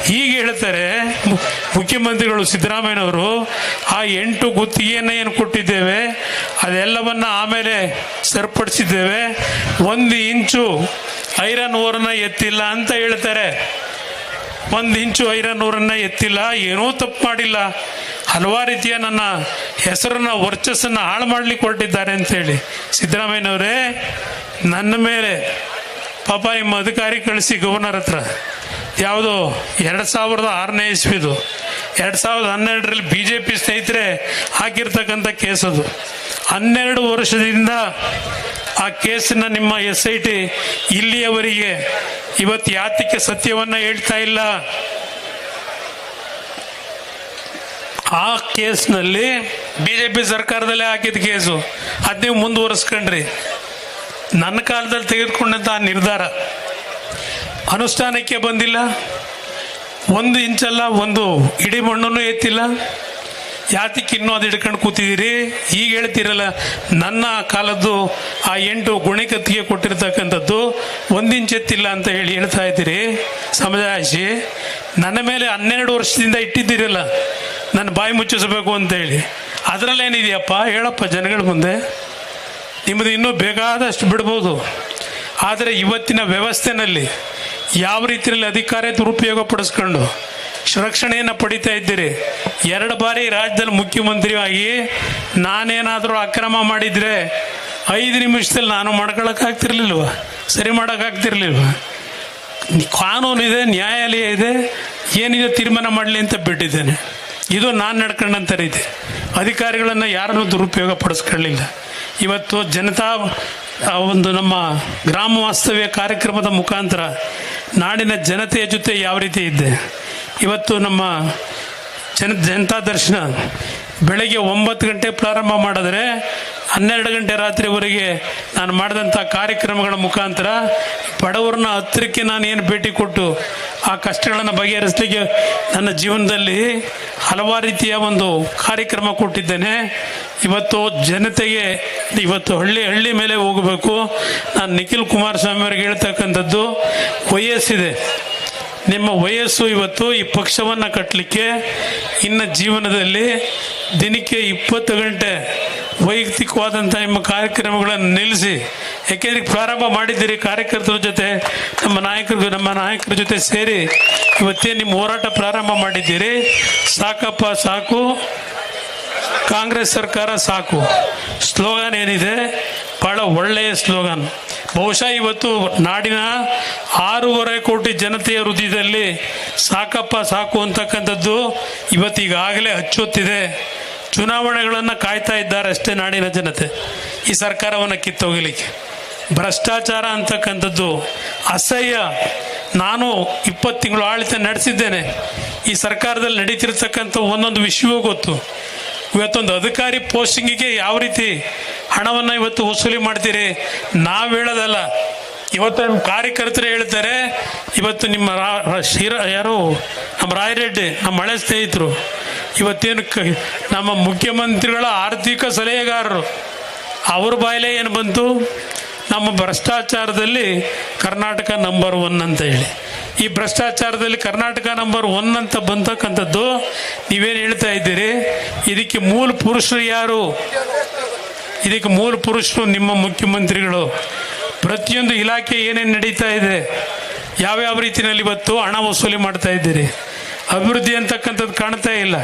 ಹೀಗೆ ಹೇಳ್ತಾರೆ ಮುಖ್ಯಮಂತ್ರಿಗಳು ಸಿದ್ದರಾಮಯ್ಯನವರು, ಆ 8 ಗುತ್ತಿಗೆಯನ್ನು ಏನು ಕೊಟ್ಟಿದ್ದೇವೆ ಅದೆಲ್ಲವನ್ನ ಆಮೇಲೆ ಸರಿಪಡಿಸಿದ್ದೇವೆ, 1 ಇಂಚು ಐರನ್ ಓರನ್ನ ಎತ್ತಿಲ್ಲ ಅಂತ ಹೇಳ್ತಾರೆ. 1 ಇಂಚು ಐರನ್ ಓರನ್ನ ಎತ್ತಿಲ್ಲ, ಏನೂ ತಪ್ಪು ಮಾಡಿಲ್ಲ, ಹಲವಾರು ರೀತಿಯ ನನ್ನ ಹೆಸರನ್ನ ವರ್ಚಸ್ಸನ್ನು ಹಾಳು ಮಾಡಲಿಕ್ಕೆ ಹೊರಟಿದ್ದಾರೆ ಅಂತೇಳಿ. ಸಿದ್ದರಾಮಯ್ಯನವರೇ, ನನ್ನ ಮೇಲೆ ಪಾಪ ನಿಮ್ಮ ಅಧಿಕಾರಿ ಕಳಿಸಿ ಗವರ್ನರ್ ಹತ್ರ, ಯಾವುದೋ 2006ನೇ ಇಸ್ವಿದು, 2012ರಲ್ಲಿ BJP ಸ್ನೇಹಿತರೆ ಹಾಕಿರ್ತಕ್ಕಂಥ ಕೇಸದು. 12 ವರ್ಷದಿಂದ ಆ ಕೇಸನ್ನ ನಿಮ್ಮ SIT ಇಲ್ಲಿಯವರೆಗೆ ಇವತ್ತು ಯಾತಕ್ಕೆ ಸತ್ಯವನ್ನು ಹೇಳ್ತಾ ಇಲ್ಲ. ಆ ಕೇಸ್ನಲ್ಲಿ BJP ಸರ್ಕಾರದಲ್ಲೇ ಹಾಕಿದ ಕೇಸು, ಅದು ನೀವು ಮುಂದುವರಿಸ್ಕೊಂಡ್ರಿ. ನನ್ನ ಕಾಲದಲ್ಲಿ ತೆಗೆದುಕೊಂಡಂಥ ನಿರ್ಧಾರ ಅನುಷ್ಠಾನಕ್ಕೆ ಬಂದಿಲ್ಲ. 1 ಇಂಚಲ್ಲ, 1 ಇಡೀ ಮಣ್ಣನ್ನು ಎತ್ತಿಲ್ಲ. ಯಾತಕ್ಕೆ ಇನ್ನೂ ಅದು ಹಿಡ್ಕೊಂಡು ಕೂತಿದ್ದೀರಿ? ಈಗ ಹೇಳ್ತೀರಲ್ಲ, ನನ್ನ ಕಾಲದ್ದು ಆ 8 ಗುಣಿಕತ್ತಿಗೆ ಕೊಟ್ಟಿರ್ತಕ್ಕಂಥದ್ದು 1 ಇಂಚ್ ಎತ್ತಿಲ್ಲ ಅಂತ ಹೇಳ್ತಾ ಇದ್ದೀರಿ. ಸಮಜಾಯಿಸಿ ನನ್ನ ಮೇಲೆ 12 ವರ್ಷದಿಂದ ಇಟ್ಟಿದ್ದೀರಲ್ಲ, ನನ್ನ ಬಾಯಿ ಮುಚ್ಚಿಸಬೇಕು ಅಂತ ಹೇಳಿ. ಅದರಲ್ಲೇನಿದೆಯಪ್ಪ ಹೇಳಪ್ಪ ಜನಗಳ ಮುಂದೆ. ನಿಮ್ಮದು ಇನ್ನೂ ಬೇಕಾದಷ್ಟು ಬಿಡ್ಬೋದು, ಆದರೆ ಇವತ್ತಿನ ವ್ಯವಸ್ಥೆನಲ್ಲಿ ಯಾವ ರೀತಿಯಲ್ಲಿ ಅಧಿಕಾರ ದುರುಪಯೋಗ ಪಡಿಸ್ಕೊಂಡು ರಕ್ಷಣೆಯನ್ನು ಪಡಿತಾ ಇದ್ದೀರಿ. 2 ಬಾರಿ ರಾಜ್ಯದಲ್ಲಿ ಮುಖ್ಯಮಂತ್ರಿಯಾಗಿ ನಾನೇನಾದರೂ ಅಕ್ರಮ ಮಾಡಿದರೆ 5 ನಿಮಿಷದಲ್ಲಿ ನಾನು ಮಾಡ್ಕೊಳಕ್ಕಾಗ್ತಿರ್ಲಿಲ್ವ, ಸರಿ ಮಾಡೋಕ್ಕಾಗ್ತಿರ್ಲಿಲ್ವ? ಕಾನೂನಿದೆ, ನ್ಯಾಯಾಲಯ ಇದೆ, ಏನಿದೆ ತೀರ್ಮಾನ ಮಾಡಲಿ ಅಂತ ಬಿಟ್ಟಿದ್ದೇನೆ. ಇದು ನಾನು ನಡ್ಕೊಂಡಂಥ ರೀತಿ. ಅಧಿಕಾರಿಗಳನ್ನು ಯಾರನ್ನೂ ದುರುಪಯೋಗ ಪಡಿಸ್ಕೊಳ್ಳಿಲ್ಲ. ಇವತ್ತು ಜನತಾ ಒಂದು ನಮ್ಮ ಗ್ರಾಮ ವಾಸ್ತವ್ಯ ಕಾರ್ಯಕ್ರಮದ ಮುಖಾಂತರ ನಾಡಿನ ಜನತೆಯ ಜೊತೆ ಯಾವ ರೀತಿ ಇದ್ದೆ. ಇವತ್ತು ನಮ್ಮ ಜನತಾ ದರ್ಶನ ಬೆಳಗ್ಗೆ 9 ಗಂಟೆ ಪ್ರಾರಂಭ ಮಾಡಿದ್ರೆ 12 ಗಂಟೆ ರಾತ್ರಿವರೆಗೆ ನಾನು ಮಾಡಿದಂಥ ಕಾರ್ಯಕ್ರಮಗಳ ಮುಖಾಂತರ ಬಡವರನ್ನ ಹತ್ತಿರಕ್ಕೆ ನಾನು ಏನು ಭೇಟಿ ಕೊಟ್ಟು ಆ ಕಷ್ಟಗಳನ್ನು ಬಗೆಹರಿಸಲಿಕ್ಕೆ ನನ್ನ ಜೀವನದಲ್ಲಿ ಹಲವಾರು ರೀತಿಯ ಒಂದು ಕಾರ್ಯಕ್ರಮ ಕೊಟ್ಟಿದ್ದೇನೆ. ಇವತ್ತು ಜನತೆಗೆ ಇವತ್ತು ಹಳ್ಳಿ ಮೇಲೆ ಹೋಗಬೇಕು. ನಾನು ನಿಖಿಲ್ ಕುಮಾರಸ್ವಾಮಿ ಅವರಿಗೆ ಹೇಳ್ತಕ್ಕಂಥದ್ದು, ವಯಸ್ಸಿದೆ, ನಿಮ್ಮ ವಯಸ್ಸು ಇವತ್ತು ಈ ಪಕ್ಷವನ್ನು ಕಟ್ಟಲಿಕ್ಕೆ ಇನ್ನು ಜೀವನದಲ್ಲಿ ದಿನಕ್ಕೆ 20 ಗಂಟೆ ವೈಯಕ್ತಿಕವಾದಂಥ ನಿಮ್ಮ ಕಾರ್ಯಕ್ರಮಗಳನ್ನು ನಿಲ್ಲಿಸಿ. ಯಾಕೆಂದರೆ ಪ್ರಾರಂಭ ಮಾಡಿದ್ದೀರಿ ಕಾರ್ಯಕರ್ತರ ಜೊತೆ, ನಮ್ಮ ನಾಯಕರ ಜೊತೆ ಸೇರಿ ಇವತ್ತೇ ನಿಮ್ಮ ಹೋರಾಟ ಪ್ರಾರಂಭ ಮಾಡಿದ್ದೀರಿ. ಸಾಕಪ್ಪ ಸಾಕು, ಕಾಂಗ್ರೆಸ್ ಸರ್ಕಾರ ಸಾಕು ಸ್ಲೋಗನ್ ಏನಿದೆ, ಭಾಳ ಒಳ್ಳೆಯ ಸ್ಲೋಗನ್. ಬಹುಶಃ ಇವತ್ತು ನಾಡಿನ 6.5 ಕೋಟಿ ಜನತೆಯ ಹೃದಯದಲ್ಲಿ ಸಾಕಪ್ಪ ಸಾಕು ಅಂತಕ್ಕಂಥದ್ದು ಇವತ್ತೀಗಾಗಲೇ ಅಚ್ಚೊತ್ತಿದೆ. ಚುನಾವಣೆಗಳನ್ನು ಕಾಯ್ತಾ ಇದ್ದಾರೆ ಅಷ್ಟೇ ನಾಡಿನ ಜನತೆ ಈ ಸರ್ಕಾರವನ್ನು ಕಿತ್ತೋಗಲಿಕ್ಕೆ. ಭ್ರಷ್ಟಾಚಾರ ಅಂತಕ್ಕಂಥದ್ದು ಅಸಹ್ಯ. ನಾನು 20 ತಿಂಗಳು ಆಡಳಿತ ನಡೆಸಿದ್ದೇನೆ. ಈ ಸರ್ಕಾರದಲ್ಲಿ ನಡೀತಿರ್ತಕ್ಕಂಥ ಒಂದೊಂದು ವಿಷಯವೂ ಗೊತ್ತು. ಇವತ್ತೊಂದು ಅಧಿಕಾರಿ ಪೋಸ್ಟಿಂಗಿಗೆ ಯಾವ ರೀತಿ ಹಣವನ್ನು ಇವತ್ತು ವಸೂಲಿ ಮಾಡ್ತೀರಿ, ನಾವು ಹೇಳೋದಲ್ಲ. ಇವತ್ತು ನಮ್ಮ ಕಾರ್ಯಕರ್ತರು ಹೇಳ್ತಾರೆ, ಇವತ್ತು ನಿಮ್ಮ ಯಾರು ನಮ್ಮ ರಾಯರೆಡ್ಡಿ, ನಮ್ಮ ಹಳೆ ಸ್ನೇಹಿತರು, ಇವತ್ತೇನು ನಮ್ಮ ಮುಖ್ಯಮಂತ್ರಿಗಳ ಆರ್ಥಿಕ ಸಲಹೆಗಾರರು, ಅವ್ರ ಬಾಯಲ್ಲೇ ಏನು ಬಂತು, ನಮ್ಮ ಭ್ರಷ್ಟಾಚಾರದಲ್ಲಿ ಕರ್ನಾಟಕ ನಂಬರ್ 1 ಅಂತ ಹೇಳಿ. ಈ ಭ್ರಷ್ಟಾಚಾರದಲ್ಲಿ ಕರ್ನಾಟಕ ನಂಬರ್ 1 ಅಂತ ಬಂತಕ್ಕಂಥದ್ದು ನೀವೇನು ಹೇಳ್ತಾ ಇದ್ದೀರಿ? ಇದಕ್ಕೆ ಮೂಲ ಪುರುಷರು ಯಾರು? ಇದಕ್ಕೆ ಮೂಲ ಪುರುಷರು ನಿಮ್ಮ ಮುಖ್ಯಮಂತ್ರಿಗಳು. ಪ್ರತಿಯೊಂದು ಇಲಾಖೆ ಏನೇನು ನಡೀತಾ ಇದೆ, ಯಾವ್ಯಾವ ರೀತಿಯಲ್ಲಿ ಇವತ್ತು ಹಣ ವಸೂಲಿ ಮಾಡ್ತಾ ಇದ್ದೀರಿ, ಅಭಿವೃದ್ಧಿ ಅಂತಕ್ಕಂಥದ್ದು ಕಾಣ್ತಾ ಇಲ್ಲ.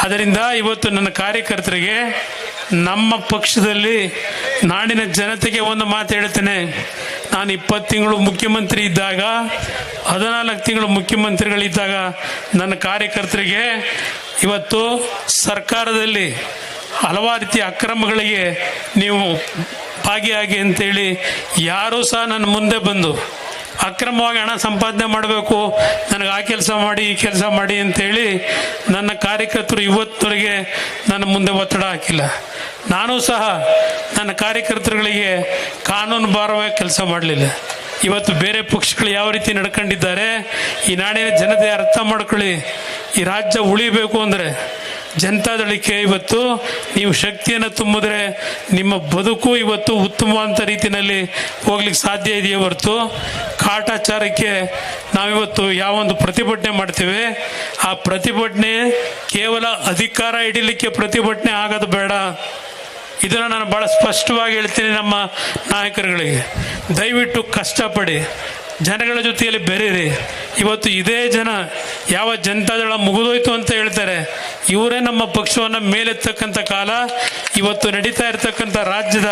ಅದರಿಂದ ಇವತ್ತು ನನ್ನ ಕಾರ್ಯಕರ್ತರಿಗೆ, ನಮ್ಮ ಪಕ್ಷದಲ್ಲಿ ನಾಡಿನ ಜನತೆಗೆ ಒಂದು ಮಾತು ಹೇಳ್ತೇನೆ. ನಾನು 20 ತಿಂಗಳು ಮುಖ್ಯಮಂತ್ರಿ ಇದ್ದಾಗ, 14 ತಿಂಗಳು ಮುಖ್ಯಮಂತ್ರಿಗಳಿದ್ದಾಗ ನನ್ನ ಕಾರ್ಯಕರ್ತರಿಗೆ ಇವತ್ತು ಸರ್ಕಾರದಲ್ಲಿ ಹಲವಾರು ರೀತಿಯ ಅಕ್ರಮಗಳಿಗೆ ನೀವು ಭಾಗಿಯಾಗಿ ಅಂತೇಳಿ ಯಾರೂ ಸಹ ನನ್ನ ಮುಂದೆ ಬಂದು ಅಕ್ರಮವಾಗಿ ಹಣ ಸಂಪಾದನೆ ಮಾಡಬೇಕು, ನನಗೆ ಆ ಕೆಲಸ ಮಾಡಿ ಈ ಕೆಲಸ ಮಾಡಿ ಅಂತೇಳಿ ನನ್ನ ಕಾರ್ಯಕರ್ತರು ಇವತ್ತವರೆಗೆ ನನ್ನ ಮುಂದೆ ಒತ್ತಡ ಹಾಕಿಲ್ಲ. ನಾನು ಸಹ ನನ್ನ ಕಾರ್ಯಕರ್ತರುಗಳಿಗೆ ಕಾನೂನು ಬಾರವಾಗಿ ಕೆಲಸ ಮಾಡಲಿಲ್ಲ. ಇವತ್ತು ಬೇರೆ ಪಕ್ಷಗಳು ಯಾವ ರೀತಿ ನಡ್ಕೊಂಡಿದ್ದಾರೆ, ಈ ನಾಡಿನ ಜನತೆ ಅರ್ಥ ಮಾಡ್ಕೊಳ್ಳಿ. ಈ ರಾಜ್ಯ ಉಳಿಬೇಕು ಅಂದರೆ ಜನತಾದಳಕ್ಕೆ ಇವತ್ತು ನೀವು ಶಕ್ತಿಯನ್ನು ತುಂಬಿದ್ರೆ ನಿಮ್ಮ ಬದುಕು ಇವತ್ತು ಉತ್ತಮವಾದ ರೀತಿಯಲ್ಲಿ ಹೋಗ್ಲಿಕ್ಕೆ ಸಾಧ್ಯ ಇದೆಯೇ ಹೊರತು ಕಾಟಾಚಾರಕ್ಕೆ ನಾವಿವತ್ತು ಯಾವೊಂದು ಪ್ರತಿಭಟನೆ ಮಾಡ್ತೇವೆ, ಆ ಪ್ರತಿಭಟನೆ ಕೇವಲ ಅಧಿಕಾರ ಹಿಡಿಲಿಕ್ಕೆ ಪ್ರತಿಭಟನೆ ಆಗೋದು ಬೇಡ. ಇದನ್ನು ನಾನು ಭಾಳ ಸ್ಪಷ್ಟವಾಗಿ ಹೇಳ್ತೀನಿ ನಮ್ಮ ನಾಯಕರುಗಳಿಗೆ. ದಯವಿಟ್ಟು ಕಷ್ಟಪಡಿ, ಜನಗಳ ಜೊತೆಯಲ್ಲಿ ಬೆರೀರಿ. ಇವತ್ತು ಇದೇ ಜನ ಯಾವ ಜನತಾದಳ ಮುಗಿದೋಯ್ತು ಅಂತ ಹೇಳ್ತಾರೆ, ಇವರೇ ನಮ್ಮ ಪಕ್ಷವನ್ನು ಮೇಲೆತ್ತಕ್ಕಂಥ ಕಾಲ ಇವತ್ತು ನಡೀತಾ ಇರ್ತಕ್ಕಂಥ ರಾಜ್ಯದ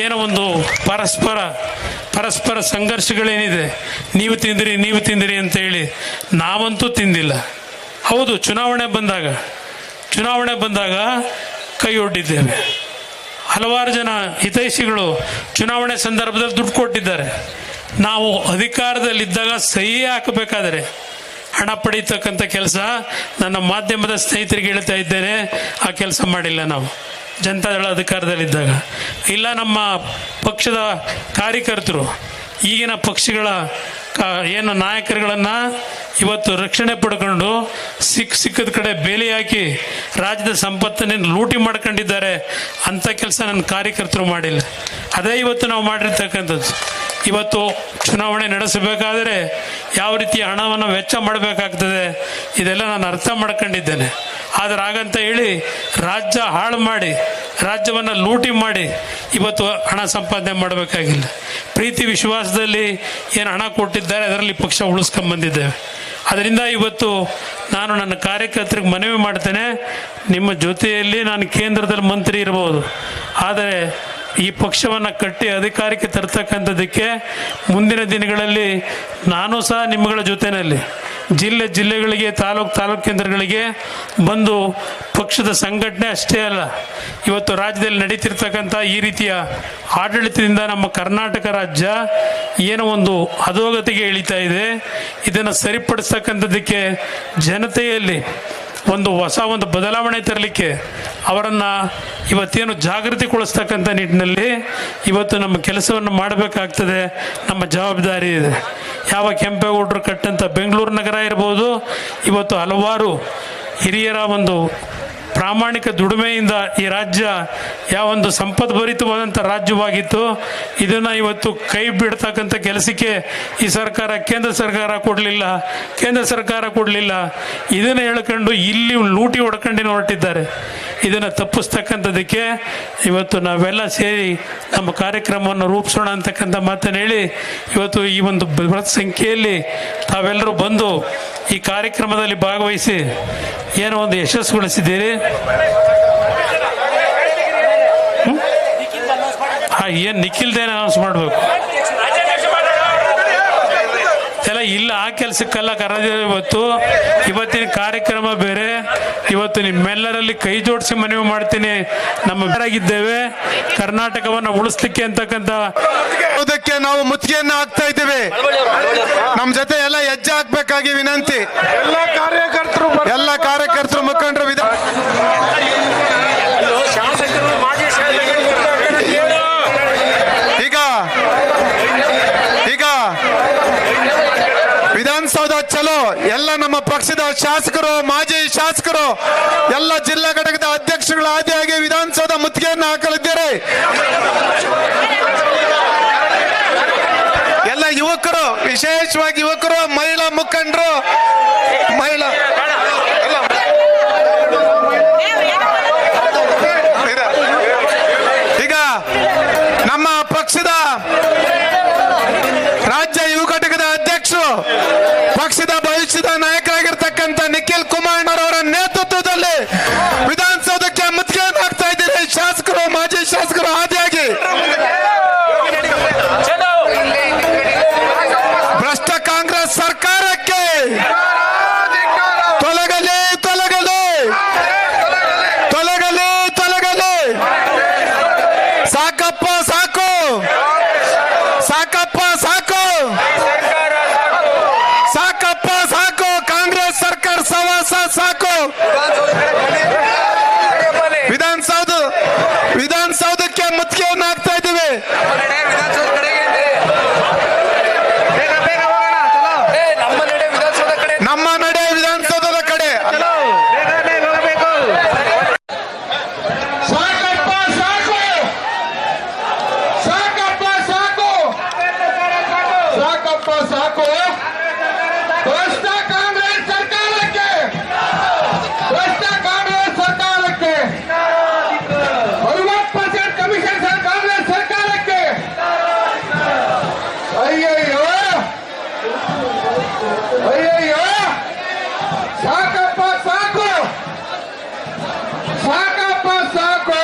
ಏನೋ ಒಂದು ಪರಸ್ಪರ ಸಂಘರ್ಷಗಳೇನಿದೆ, ನೀವು ತಿಂದಿರಿ ಅಂತ ಹೇಳಿ ನಾವಂತೂ ತಿಂದಿಲ್ಲ. ಹೌದು, ಚುನಾವಣೆ ಬಂದಾಗ ಕೈ ಒಡ್ಡಿದ್ದೇವೆ. ಹಲವಾರು ಜನ ಹಿತೈಷಿಗಳು ಚುನಾವಣೆ ಸಂದರ್ಭದಲ್ಲಿ ದುಡ್ಡು ಕೊಟ್ಟಿದ್ದಾರೆ. ನಾವು ಅಧಿಕಾರದಲ್ಲಿದ್ದಾಗ ಸಹಿ ಹಾಕಬೇಕಾದರೆ ಹಣ ಪಡೀತಕ್ಕಂಥ ಕೆಲಸ ನನ್ನ ಮಾಧ್ಯಮದ ಸ್ನೇಹಿತರಿಗೆ ಹೇಳ್ತಾ ಇದ್ದೇನೆ, ಆ ಕೆಲಸ ಮಾಡಿಲ್ಲ ನಾವು ಜನತಾದಳ ಅಧಿಕಾರದಲ್ಲಿದ್ದಾಗ. ಇಲ್ಲ, ನಮ್ಮ ಪಕ್ಷದ ಕಾರ್ಯಕರ್ತರು ಈಗಿನ ಪಕ್ಷಗಳ ಏನು ನಾಯಕರುಗಳನ್ನು ಇವತ್ತು ರಕ್ಷಣೆ ಪಡ್ಕೊಂಡು ಸಿಕ್ಕದ ಕಡೆ ಬೇಲಿ ಹಾಕಿ ರಾಜ್ಯದ ಸಂಪತ್ತನ್ನು ಲೂಟಿ ಮಾಡ್ಕೊಂಡಿದ್ದಾರೆ. ಅಂಥ ಕೆಲಸ ನನ್ನ ಕಾರ್ಯಕರ್ತರು ಮಾಡಿಲ್ಲ. ಅದೇ ಇವತ್ತು ನಾವು ಮಾಡಿರ್ತಕ್ಕಂಥದ್ದು. ಇವತ್ತು ಚುನಾವಣೆ ನಡೆಸಬೇಕಾದರೆ ಯಾವ ರೀತಿಯ ಹಣವನ್ನು ವೆಚ್ಚ ಮಾಡಬೇಕಾಗ್ತದೆ ಇದೆಲ್ಲ ನಾನು ಅರ್ಥ ಮಾಡ್ಕೊಂಡಿದ್ದೇನೆ. ಆದರೆ ಹಾಗಂತ ಹೇಳಿ ರಾಜ್ಯ ಹಾಳು ಮಾಡಿ, ರಾಜ್ಯವನ್ನು ಲೂಟಿ ಮಾಡಿ ಇವತ್ತು ಹಣ ಸಂಪಾದನೆ ಮಾಡಬೇಕಾಗಿಲ್ಲ. ಪ್ರೀತಿ ವಿಶ್ವಾಸದಲ್ಲಿ ಏನು ಹಣ ಕೊಟ್ಟಿದ್ದಾರೆ ಅದರಲ್ಲಿ ಪಕ್ಷ ಉಳಿಸ್ಕೊಂಡ್ಬಂದಿದ್ದೇವೆ. ಅದರಿಂದ ಇವತ್ತು ನಾನು ನನ್ನ ಕಾರ್ಯಕರ್ತರಿಗೆ ಮನವಿ ಮಾಡ್ತೇನೆ, ನಿಮ್ಮ ಜೊತೆಯಲ್ಲಿ ನಾನು ಕೇಂದ್ರದಲ್ಲಿ ಮಂತ್ರಿ ಇರ್ಬೋದು, ಆದರೆ ಈ ಪಕ್ಷವನ್ನು ಕಟ್ಟಿ ಅಧಿಕಾರಕ್ಕೆ ತರ್ತಕ್ಕಂಥದ್ದಕ್ಕೆ ಮುಂದಿನ ದಿನಗಳಲ್ಲಿ ನಾನು ಸಹ ನಿಮ್ಮಗಳ ಜೊತೆಯಲ್ಲಿ ಜಿಲ್ಲೆಗಳಿಗೆ ತಾಲೂಕು ಕೇಂದ್ರಗಳಿಗೆ ಬಂದು ಪಕ್ಷದ ಸಂಘಟನೆ ಅಷ್ಟೇ ಅಲ್ಲ, ಇವತ್ತು ರಾಜ್ಯದಲ್ಲಿ ನಡೀತಿರ್ತಕ್ಕಂಥ ಈ ರೀತಿಯ ಆಡಳಿತದಿಂದ ನಮ್ಮ ಕರ್ನಾಟಕ ರಾಜ್ಯ ಏನೋ ಒಂದು ಅಧೋಗತಿಗೆ ಇಳಿತಾ ಇದೆ. ಇದನ್ನು ಸರಿಪಡಿಸ್ತಕ್ಕಂಥದ್ದಕ್ಕೆ ಜನತೆಯಲ್ಲಿ ಒಂದು ಬದಲಾವಣೆ ತರಲಿಕ್ಕೆ ಅವರನ್ನು ಇವತ್ತೇನು ಜಾಗೃತಿಗೊಳಿಸ್ತಕ್ಕಂಥ ನಿಟ್ಟಿನಲ್ಲಿ ಇವತ್ತು ನಮ್ಮ ಕೆಲಸವನ್ನು ಮಾಡಬೇಕಾಗ್ತದೆ. ನಮ್ಮ ಜವಾಬ್ದಾರಿ ಇದೆ. ಯಾವ ಕೆಂಪೇಗೌಡರು ಕಟ್ಟಂಥ ಬೆಂಗಳೂರು ನಗರ ಇರ್ಬೋದು, ಇವತ್ತು ಹಲವಾರು ಹಿರಿಯರ ಒಂದು ಪ್ರಾಮಾಣಿಕ ದುಡಿಮೆಯಿಂದ ಈ ರಾಜ್ಯ ಯಾವೊಂದು ಸಂಪದ್ಭರಿತವಾದಂಥ ರಾಜ್ಯವಾಗಿತ್ತು, ಇದನ್ನು ಇವತ್ತು ಕೈ ಬಿಡ್ತಕ್ಕಂಥ ಕೆಲಸಕ್ಕೆ ಈ ಸರ್ಕಾರ ಕೇಂದ್ರ ಸರ್ಕಾರ ಕೊಡಲಿಲ್ಲ. ಇದನ್ನು ಹೇಳ್ಕೊಂಡು ಇಲ್ಲಿ ಲೂಟಿ ಹೊಡ್ಕೊಂಡು ಹೊರಟಿದ್ದಾರೆ. ಇದನ್ನು ತಪ್ಪಿಸ್ತಕ್ಕಂಥದ್ದಕ್ಕೆ ಇವತ್ತು ನಾವೆಲ್ಲ ಸೇರಿ ನಮ್ಮ ಕಾರ್ಯಕ್ರಮವನ್ನು ರೂಪಿಸೋಣ ಅಂತಕ್ಕಂಥ ಮಾತನ್ನು ಹೇಳಿ, ಇವತ್ತು ಈ ಒಂದು ಬೃಹತ್ ಸಂಖ್ಯೆಯಲ್ಲಿ ತಾವೆಲ್ಲರೂ ಬಂದು ಈ ಕಾರ್ಯಕ್ರಮದಲ್ಲಿ ಭಾಗವಹಿಸಿ ಏನೋ ಒಂದು ಯಶಸ್ಸುಗೊಳಿಸಿದ್ದೀರಿ. ಏನು ನಿಖಿಲ್ದೇನು ಅನೌನ್ಸ್ ಮಾಡಬೇಕು ಎಲ್ಲ ಇಲ್ಲ, ಆ ಕೆಲಸಕ್ಕೆಲ್ಲ ಕರೆದಿದೆ. ಇವತ್ತಿನ ಕಾರ್ಯಕ್ರಮ ಬೇರೆ. ಇವತ್ತು ನಿಮ್ಮೆಲ್ಲರಲ್ಲಿ ಕೈ ಜೋಡಿಸಿ ಮನವಿ ಮಾಡ್ತೀನಿ, ನಮ್ಮೆಲ್ಲರಾಗಿದ್ದೇವೆ ಕರ್ನಾಟಕವನ್ನು ಉಳಿಸ್ಲಿಕ್ಕೆ ಅಂತಕ್ಕಂಥ ಅದಕ್ಕೆ ನಾವು ಮುತ್ತಿಗೆಯನ್ನು ಹಾಕ್ತಾ ಇದ್ದೇವೆ. ನಮ್ಮ ಜೊತೆ ಎಲ್ಲ ಹೆಜ್ಜೆ ಹಾಕ್ಬೇಕಾಗಿ ವಿನಂತಿ. ಎಲ್ಲ ಕಾರ್ಯಕರ್ತರು ಮುಖಂಡರು ಈಗ ವಿಧಾನಸೌಧ ಚಲೋ ಎಲ್ಲ ನಮ್ಮ ಪಕ್ಷದ ಶಾಸಕರು, ಮಾಜಿ ಶಾಸಕರು, ಎಲ್ಲ ಜಿಲ್ಲಾ ಘಟಕದ ಅಧ್ಯಕ್ಷಗಳು ಆದಿಯಾಗಿ ವಿಧಾನಸೌಧ ಮುತ್ತಿಗೆಯನ್ನು ಹಾಕಲಿದ್ದಾರೆ. ಎಲ್ಲ ಯುವಕರು, ವಿಶೇಷವಾಗಿ ಯುವಕರು, ಮಹಿಳಾ ಮುಖಂಡರು, ಈಗ ನಮ್ಮ ಪಕ್ಷದ ರಾಜ್ಯ ಯುವ ಘಟಕದ ಅಧ್ಯಕ್ಷರು, ಪಕ್ಷದ ಭವಿಷ್ಯದ ನಾಯಕರಾಗಿರ್ತಕ್ಕಂಥ ನಿಖಿಲ್ ಕುಮಾರಣ್ಣರವರ ನೇತೃತ್ವದಲ್ಲಿ ವಿಧಾನಸೌಧಕ್ಕೆ ಮುತ್ತಿಗೆಯನ್ನು ಹಾಕ್ತಾ ಇದ್ದಾರೆ. ಶಾಸಕರು, ಮಾಜಿ ಶಾಸಕರು ಆದಿಯಾಗಿ ಭ್ರಷ್ಟ ಕಾಂಗ್ರೆಸ್ ಸರ್ಕಾರಕ್ಕೆ ತೊಲಗಲಿ ತೊಲಗಲಿ ತೊಲಗಲಿ ತೊಲಗಲಿ. ಸಾಕಪ್ಪ ಸಾಕು, ಸಾಕಪ್ಪ ಸಾಕು, ಸಾಕಪ್ಪ ಸಾಕು. ಕಾಂಗ್ರೆಸ್ ಸರ್ಕಾರ ಸವಾಸ ಸಾಕು. ವಿಧಾನಸೌಧಕ್ಕೆ ಮುತ್ತಿಗೆಯನ್ನು ಹಾಕ್ತಾ ಇದ್ದೀವಿ. ನಮ್ಮ ನಡೆ ವಿಧಾನಸೌಧದ ಕಡೆ. ಸಾಕಪ್ಪ ಸಾಕು, ಸಾಕಪ್ಪ ಸಾಕು, ಸಾಕಪ್ಪ ಸಾಕು. ಭ್ರಷ್ಟ ಕಾಂಗ್ರೆಸ್ ಸರ್ಕಾರಕ್ಕೆ, ಭ್ರಷ್ಟ ಕಾಂಗ್ರೆಸ್ ಸರ್ಕಾರಕ್ಕೆ, 60% ಕಮಿಷನ್ ಕಾಂಗ್ರೆಸ್ ಸರ್ಕಾರಕ್ಕೆ. ಅಯ್ಯಯ್ಯೋ ಅಯ್ಯಯ್ಯೋ, ಸಾಕಪ್ಪ ಸಾಕು, ಸಾಕಪ್ಪ ಸಾಕು.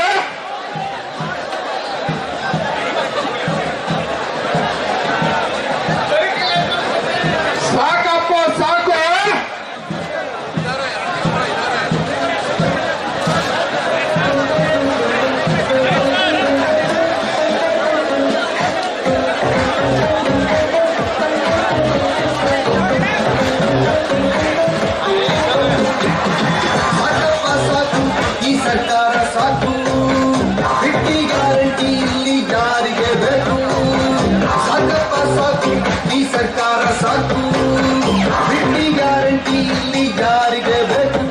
ಸಾಕಪ್ಪ ಸಾಕು. ಸರ್ಕಾರ ಸಾಕು, ಬಿಟ್ಟಿ ಗ್ಯಾರಂಟಿ ಇಲ್ಲಿ ಯಾರಿಗೆ ಬೇಕು? ಸಾಕಪ್ಪ ಸಾಕು, ಈ ಸರ್ಕಾರ ಸಾಕು, ಬಿಟ್ಟಿ ಗ್ಯಾರಂಟಿ ಇಲ್ಲಿ ಯಾರಿಗೆ ಬೇಕು?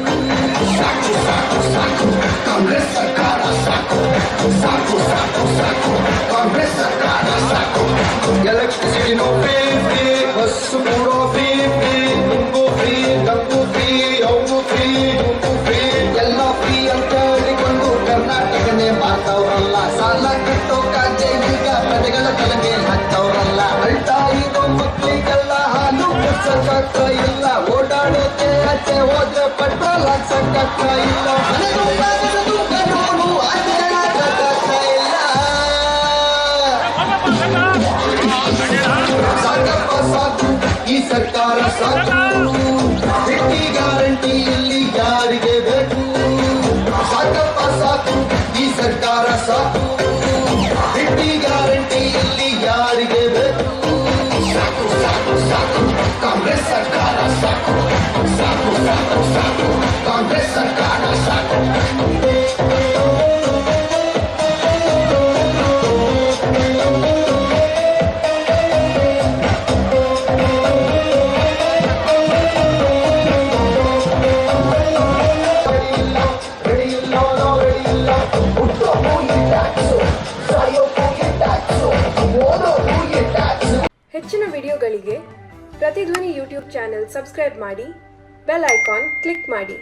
ಸಾಕು ಸಾಕು ಸಾಕು, ಕಾಂಗ್ರೆಸ್ ಸರ್ಕಾರ ಸಾಕು, ಸಾಕು ಸಾಕು ಸಾಕು, ಕಾಂಗ್ರೆಸ್ ಸರ್ಕಾರ ಸಾಕು. ಎಲೆಕ್ಟ್ರಿಸಿಟಿ ನೋ ಫ್ರೀ, ಬಸ್ ಕೂಡ ಫ್ರೀ, ನಿಮಗೂ ಫ್ರೀ, ನಮಗೂ ಫ್ರೀ, ಅವ್ರಿಗೂ ಫ್ರೀ, ನಿಮಗೂ ಫ್ರೀ, ಎಲ್ಲ ಫ್ರೀ ಅಂತ ಹೇಳಿಕೊಂಡು ಕರ್ನಾಟಕನೇ ಮಾಡ್ತಾವ್ರಲ್ಲ. ಸಾಲ ಕಟ್ಟೋ ಕಾಜೆ ಈಗ ಪ್ರಜೆಗಳ ತಲೆಗೆ ಹಾಕ್ತವ್ರಲ್ಲ. ಅಳ್ತಾ ಇರೋ ಮಕ್ಕಳಿಗೆಲ್ಲ ಹಾಲು ಕುಡ್ಸಕ್ಕಾಗ್ತ ಇಲ್ಲ, ಓಡಾಡೋಕೆ ಆಚೆ ಹೋದ್ರೆ ಪೆಟ್ರೋಲ್ ಹಾಕ್ಸಕ್ಕಾಗ್ತ ಇಲ್ಲ, ನೋಡು ಆಚೆ ಹಾಕಕ್ಕಾಗ್ತಾ ಇಲ್ಲ. ಸಾಕಪ್ಪ ಸಾಕು, ಈ ಸರ್ಕಾರ ಸಾಕು, ಬಿಟ್ಟಿ ಗ್ಯಾರಂಟಿ ಇಲ್ಲಿ ಯಾರಿಗೆ ಬೇಕು? ಸಾಕಪ್ಪ ಸಾಕು ಈ ಸರ್ಕಾರ ಸಾಕು ಬಿಟ್ಟಿ ಗ್ಯಾರಂಟಿ ಇಲ್ಲಿ ಯಾರಿಗೆ ಬೇಕು ಸಾಕು ಸಾಕು ಸಾಕು ಕಾಂಗ್ರೆಸ್ ಸರ್ಕಾರ ಸಾಕು ಸಾಕು ಸಾಕು ಸಾಕು ಕಾಂಗ್ರೆಸ್ ಸರ್ಕಾರ ಸಾಕು ಹೆಚ್ಚಿನ ವಿಡಿಯೋಗಳಿಗೆ ಪ್ರತಿಧ್ವನಿ ಯೂಟ್ಯೂಬ್ ಚಾನೆಲ್ ಸಬ್ಸ್ಕ್ರೈಬ್ ಮಾಡಿ, ಬೆಲ್ ಐಕಾನ್ ಕ್ಲಿಕ್ ಮಾಡಿ.